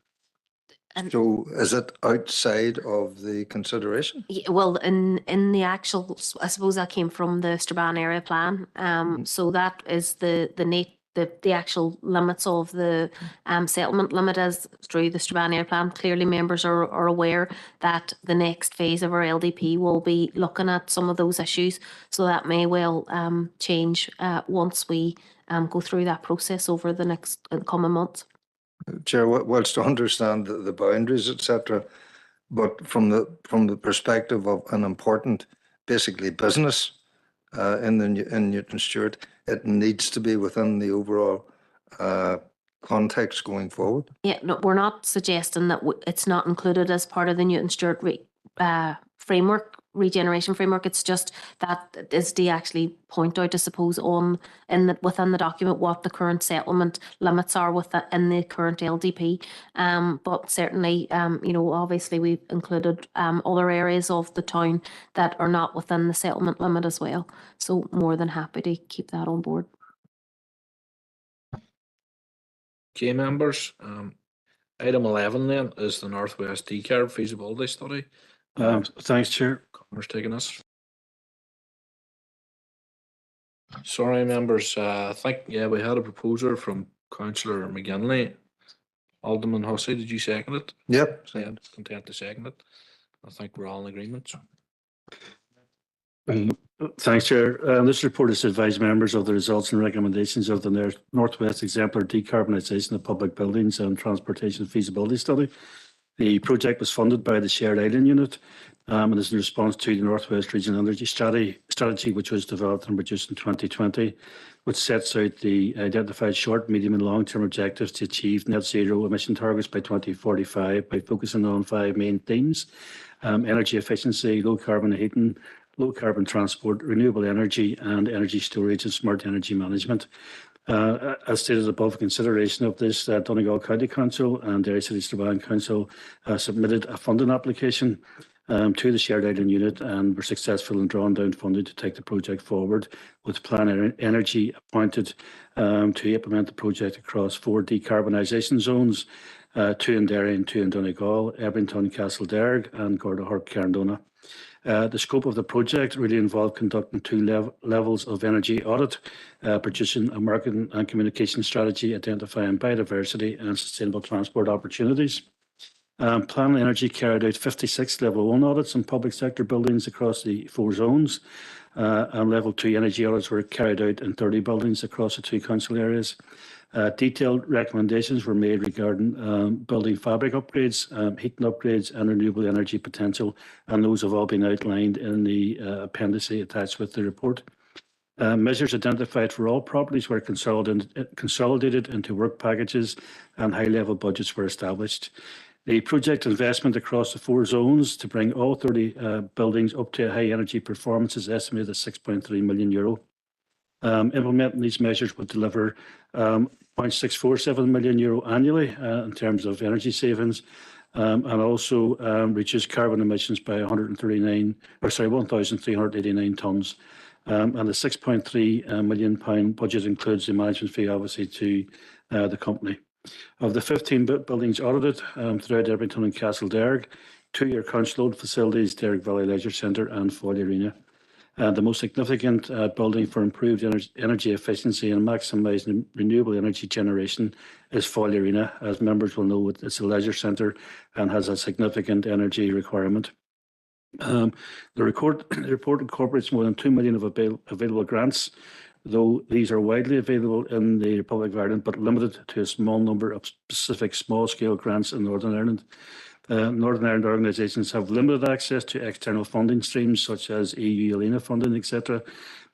So is it outside of the consideration? Yeah, well, in the actual, I suppose that came from the Strabane area plan. So that is the actual limits of the settlement limit as through the Strabane area plan. Clearly, members are aware that the next phase of our LDP will be looking at some of those issues. So that may well change once we go through that process over the coming months. Chair, whilst to understand the boundaries, etc., but from the perspective of an important, basically business in Newton Stewart, it needs to be within the overall context going forward. Yeah, no, we're not suggesting that it's not included as part of the Newton Stewart framework, regeneration framework. It's just that is to actually point out, I suppose, within the document what the current settlement limits are in the current LDP. But certainly, obviously we've included other areas of the town that are not within the settlement limit as well. So more than happy to keep that on board. Okay, members. Item 11 then is the Northwest Decarb feasibility study. Thanks, Chair. Connor's taking us. Sorry, members. I think, we had a proposal from Councillor McGinley. Alderman Hussey, did you second it? Yep. Content to second it. I think we're all in agreement. Thanks, Chair. This report is to advise members of the results and recommendations of the Northwest Exemplar Decarbonisation of Public Buildings and Transportation Feasibility Study. The project was funded by the Shared Island Unit and is in response to the Northwest Regional Energy Strategy, which was developed and produced in 2020, which sets out the identified short, medium and long-term objectives to achieve net zero emission targets by 2045 by focusing on 5 main themes: energy efficiency, low carbon heating, low carbon transport, renewable energy and energy storage and smart energy management. As stated above, consideration of this, Donegal County Council and Derry City Strabane Council submitted a funding application to the shared island unit and were successful in drawing down funding to take the project forward, with Plan Energy appointed to implement the project across 4 decarbonisation zones, 2 in Derry and 2 in Donegal, Ebrington, Castlederg and Gordahart, Carndona. The scope of the project really involved conducting 2 levels of energy audit, producing a marketing and communication strategy, identifying biodiversity and sustainable transport opportunities. Plan Energy carried out 56 level 1 audits in public sector buildings across the 4 zones, and level 2 energy audits were carried out in 30 buildings across the 2 council areas. Detailed recommendations were made regarding building fabric upgrades, heating upgrades and renewable energy potential, and those have all been outlined in the appendice attached with the report. Measures identified for all properties were consolidated into work packages and high-level budgets were established. The project investment across the 4 zones to bring all 30 buildings up to high energy performance is estimated at €6.3 million. Implementing these measures would deliver €0.647 million annually in terms of energy savings, and also reduce carbon emissions by 1,389 tonnes. And the £6.3 million budget includes the management fee, obviously, to the company. Of the 15 buildings audited throughout Ebrington and Castlederg, 2 are council owned facilities, Derg Valley Leisure Centre and Folly Arena. The most significant building for improved energy efficiency and maximising renewable energy generation is Folly Arena. As members will know, it's a leisure centre and has a significant energy requirement. The report incorporates more than 2 million of available grants, though these are widely available in the Republic of Ireland, but limited to a small number of specific small-scale grants in Northern Ireland. Northern Ireland organisations have limited access to external funding streams such as EU ELENA funding, etc.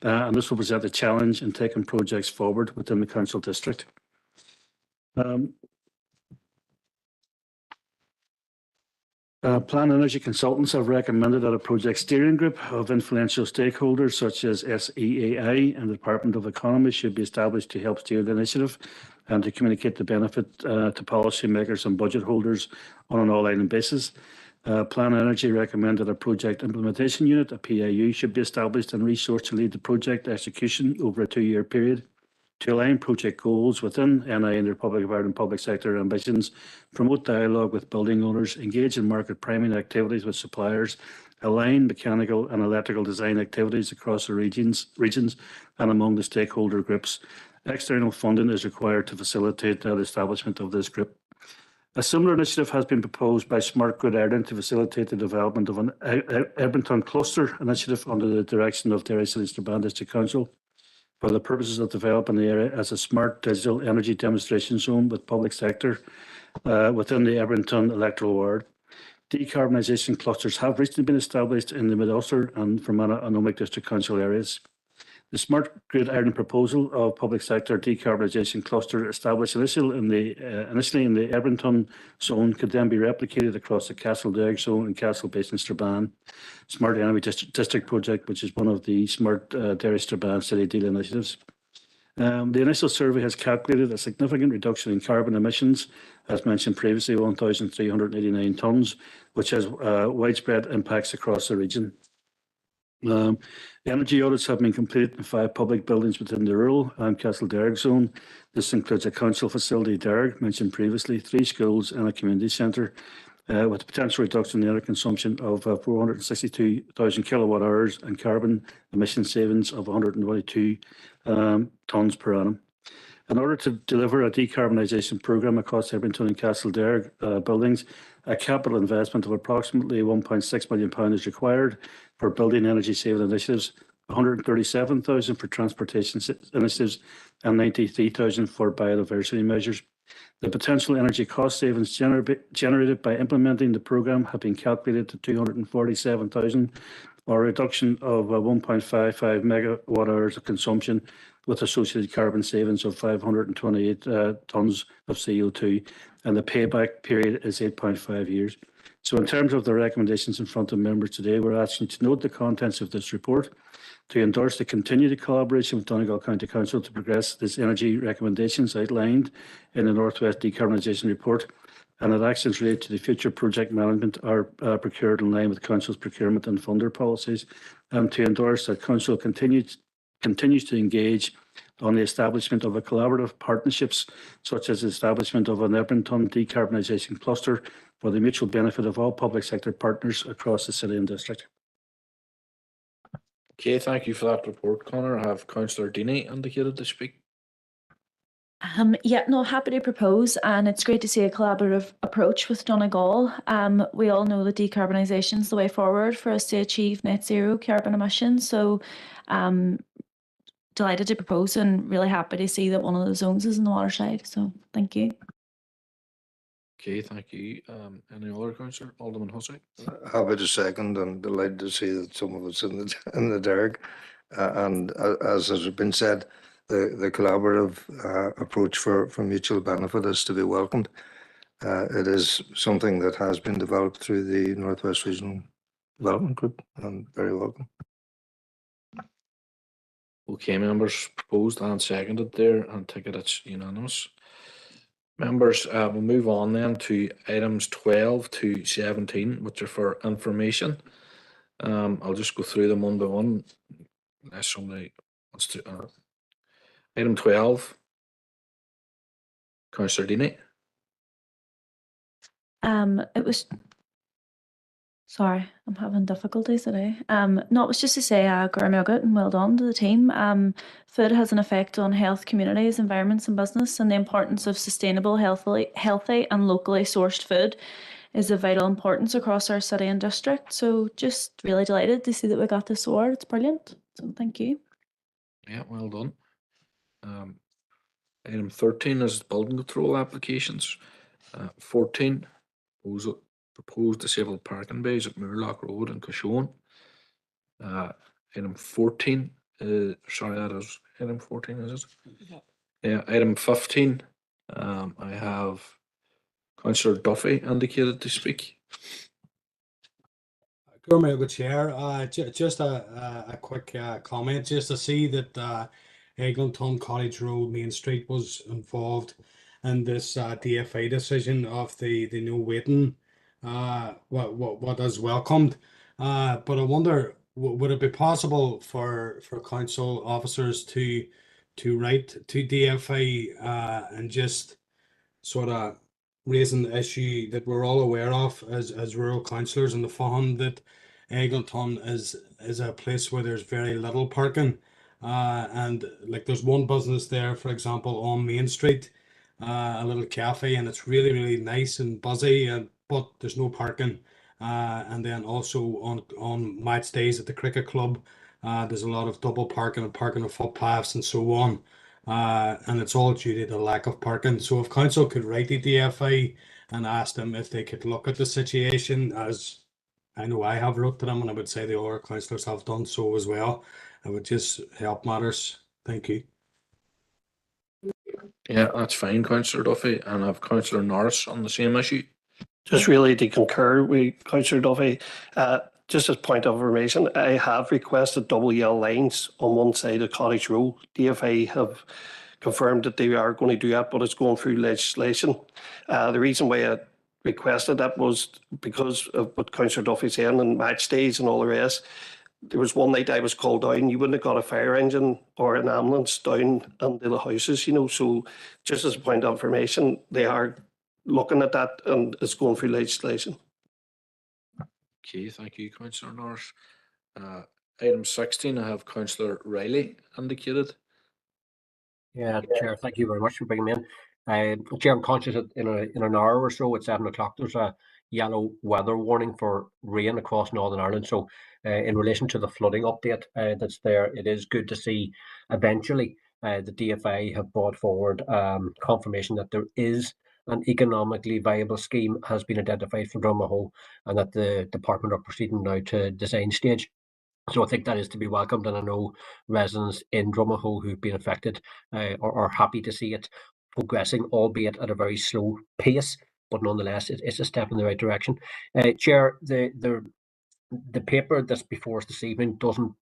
And this will present a challenge in taking projects forward within the council district. Plan Energy consultants have recommended that a project steering group of influential stakeholders such as SEAI and the Department of Economy should be established to help steer the initiative and to communicate the benefit to policymakers and budget holders on an all-island basis. Plan Energy recommended a project implementation unit, a PIU, should be established and resourced to lead the project execution over a 2-year period, to align project goals within NI and the Republic of Ireland public sector ambitions, promote dialogue with building owners, engage in market priming activities with suppliers, align mechanical and electrical design activities across the regions and among the stakeholder groups. External funding is required to facilitate the establishment of this group. A similar initiative has been proposed by Smart Grid Ireland to facilitate the development of an Ebrington cluster initiative under the direction of Derry City Strabane District Council, for the purposes of developing the area as a smart digital energy demonstration zone with public sector within the Ebrington electoral ward. Decarbonisation clusters have recently been established in the Mid-Ulster and Fermanagh and Omagh District Council areas. The Smart Grid Ireland proposal of public sector decarbonisation cluster established initially in the Ebrington zone could then be replicated across the Castlederg zone and Castle Basin Strabane Smart Energy District project, which is one of the Smart Derry Strabane City Deal initiatives. The initial survey has calculated a significant reduction in carbon emissions, as mentioned previously, 1,389 tonnes, which has widespread impacts across the region. The energy audits have been completed in 5 public buildings within the rural and Castlederg zone. This includes a council facility, Derg, mentioned previously, 3 schools and a community centre, with a potential reduction in energy consumption of 462,000 kilowatt hours and carbon emission savings of 122 tonnes per annum. In order to deliver a decarbonisation programme across Ebrington and Castlederg buildings, a capital investment of approximately £1.6 million is required for building energy saving initiatives, 137,000 for transportation initiatives and 93,000 for biodiversity measures. The potential energy cost savings generated by implementing the programme have been calculated to 247,000, or a reduction of 1.55 megawatt hours of consumption, with associated carbon savings of 528 tonnes of CO2, and the payback period is 8.5 years. So in terms of the recommendations in front of members today, we're asking you to note the contents of this report, to endorse the continued collaboration with Donegal County Council to progress these energy recommendations outlined in the North West Decarbonisation Report, and that actions related to the future project management are procured in line with Council's procurement and funder policies. To endorse that Council continues to engage on the establishment of a collaborative partnerships, such as the establishment of an Edmonton decarbonisation cluster for the mutual benefit of all public sector partners across the city and district. Okay, thank you for that report, Conor. I have Councillor Deeney indicated to speak. Yeah, no, happy to propose, and it's great to see a collaborative approach with Donegal. We all know that decarbonisation is the way forward for us to achieve net zero carbon emissions. So, delighted to propose and really happy to see that one of the zones is in the waterside. So, thank you. Okay, thank you. Any other councillor? Alderman Hussey? Happy to second and delighted to see that some of it's in the derg. And as has been said, the collaborative approach for mutual benefit is to be welcomed. It is something that has been developed through the Northwest Regional Development Group, and very welcome. Okay, members, proposed and seconded there, and take it it's unanimous. Members, we'll move on then to items 12 to 17, which are for information. I'll just go through them one by one, unless somebody wants to. Item 12, Councillor Deeney. It was. Sorry, I'm having difficulties today. No, it was just to say, Gurmyogut and well done to the team. Food has an effect on health, communities, environments, and business, and the importance of sustainable, healthy, and locally sourced food is of vital importance across our city and district. So, just really delighted to see that we got this award. It's brilliant. So, thank you. Yeah, well done. Item 13 is building control applications. 14, proposed disabled parking bays at Moorlock Road and Cashone. Item 14, sorry, that is item 14, is it? Yeah, item 15, I have Councillor Duffy indicated to speak. Good Chair. Just a quick comment, just to see that Eglinton College Road Main Street was involved in this DFA decision of the no waiting. What is welcomed, but I wonder, would it be possible for council officers to write to DFA and just sort of raising the issue that we're all aware of as rural councillors in the fund, that Eglinton is a place where there's very little parking, and like there's one business there, for example, on Main Street, a little cafe, and it's really nice and buzzy, but there's no parking. And then also on match days at the cricket club, there's a lot of double parking and parking of footpaths and so on. And it's all due to the lack of parking. So if council could write the DFA and ask them if they could look at the situation, as I know I have wrote to them, and I would say the other councillors have done so as well, it would just help matters. Thank you. Yeah, that's fine, Councillor Duffy, and I have Councillor Norris on the same issue. Just really to concur with Councillor Duffy, just as point of information, I have requested double yellow lines on one side of Cottage Road. DFA have confirmed that they are going to do that, but it's going through legislation. The reason why I requested that was because of what Councillor Duffy said, and match days and all the rest. There was one night I was called down, you wouldn't have got a fire engine or an ambulance down into the houses, so just as a point of information, they are looking at that and it's going through legislation. Okay, thank you, Councillor Norris. Item 16, I have Councillor Riley indicated. Yeah, Chair, thank you very much for bringing me in. Chair, I'm conscious that in an hour or so at 7 o'clock, there's a yellow weather warning for rain across Northern Ireland. So in relation to the flooding update that's there, it is good to see eventually the DFA have brought forward confirmation that there is an economically viable scheme has been identified for Drumahoe, and that the department are proceeding now to design stage. So I think that is to be welcomed, and I know residents in Drumahoe who've been affected are happy to see it progressing, albeit at a very slow pace, but nonetheless it's a step in the right direction. Chair, the paper that's before us this evening doesn't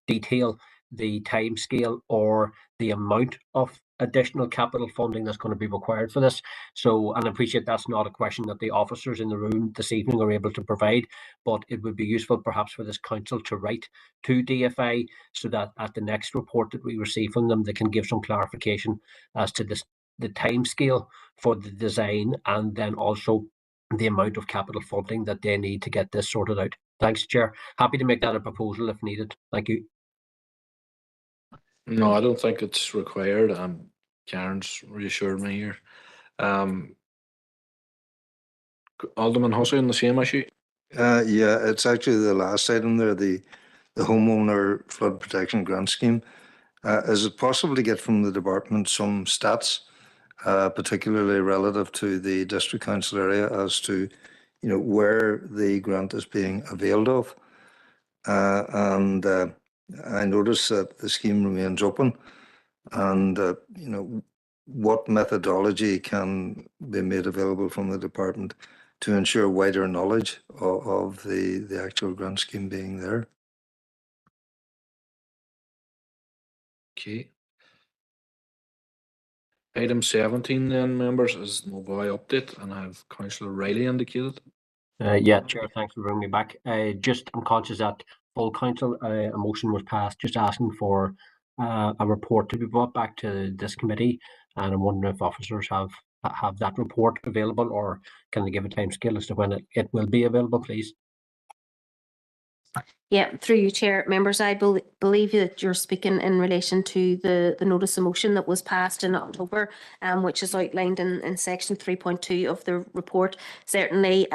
detail the time scale or the amount of additional capital funding that's going to be required for this. So, and I appreciate that's not a question that the officers in the room this evening are able to provide, but it would be useful perhaps for this council to write to DFI so that at the next report that we receive from them, they can give some clarification as to this, the time scale for the design, and then also the amount of capital funding that they need to get this sorted out. Thanks, Chair. Happy to make that a proposal if needed. Thank you. No, I don't think it's required. Karen's reassured me here. Alderman Hussey on the same issue. Yeah, it's actually the last item there, the homeowner flood protection grant scheme. Is it possible to get from the department some stats, particularly relative to the district council area, as to where the grant is being availed of? And I notice that the scheme remains open, and what methodology can be made available from the department to ensure wider knowledge of the actual grant scheme being there. Okay. Item 17 then, members, is the mobile update, and I have Councillor Riley indicated. Yeah, Chair, thanks for bringing me back. I'm conscious that full council, a motion was passed just asking for a report to be brought back to this committee, and I'm wondering if officers have that report available, or can they give a time scale as to when it will be available, please? Yeah, through you, Chair. Members, I believe that you're speaking in relation to the notice of motion that was passed in October, which is outlined in section 3.2 of the report. Certainly,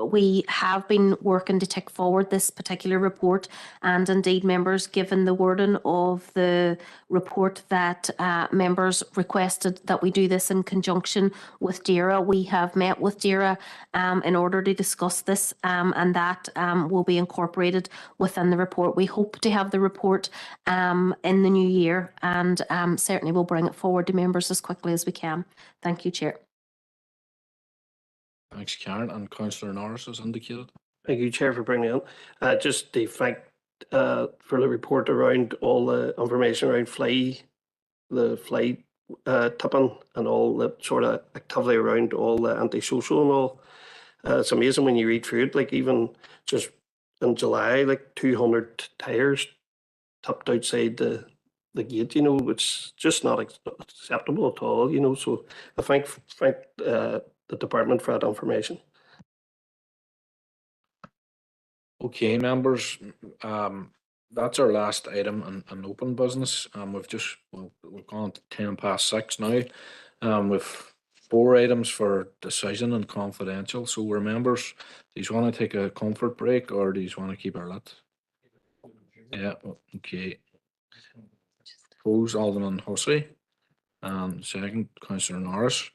we have been working to take forward this particular report, and indeed, members, given the wording of the report that members requested that we do this in conjunction with DAERA, we have met with DAERA in order to discuss this, and that will be incorporated within the report. We hope to have the report in the new year, and certainly we'll bring it forward to members as quickly as we can. Thank you, Chair. Thanks, Karen. And Councillor Norris has indicated. Thank you, Chair, for bringing it on. Just the fact for the report around all the information around the fly tipping and all the sort of activity around all the antisocial and all. It's amazing when you read through it, like even just in July, like 200 tyres tipped outside the gate, which is just not acceptable at all, so I thank the department for that information. Okay, members, that's our last item in open business. We've gone to 6:10 now. With 4 items for decision and confidential. So, members, do you want to take a comfort break, or do you want to keep our lit? Yeah, okay. Proposed Alderman Hussey, and second Councillor Norris.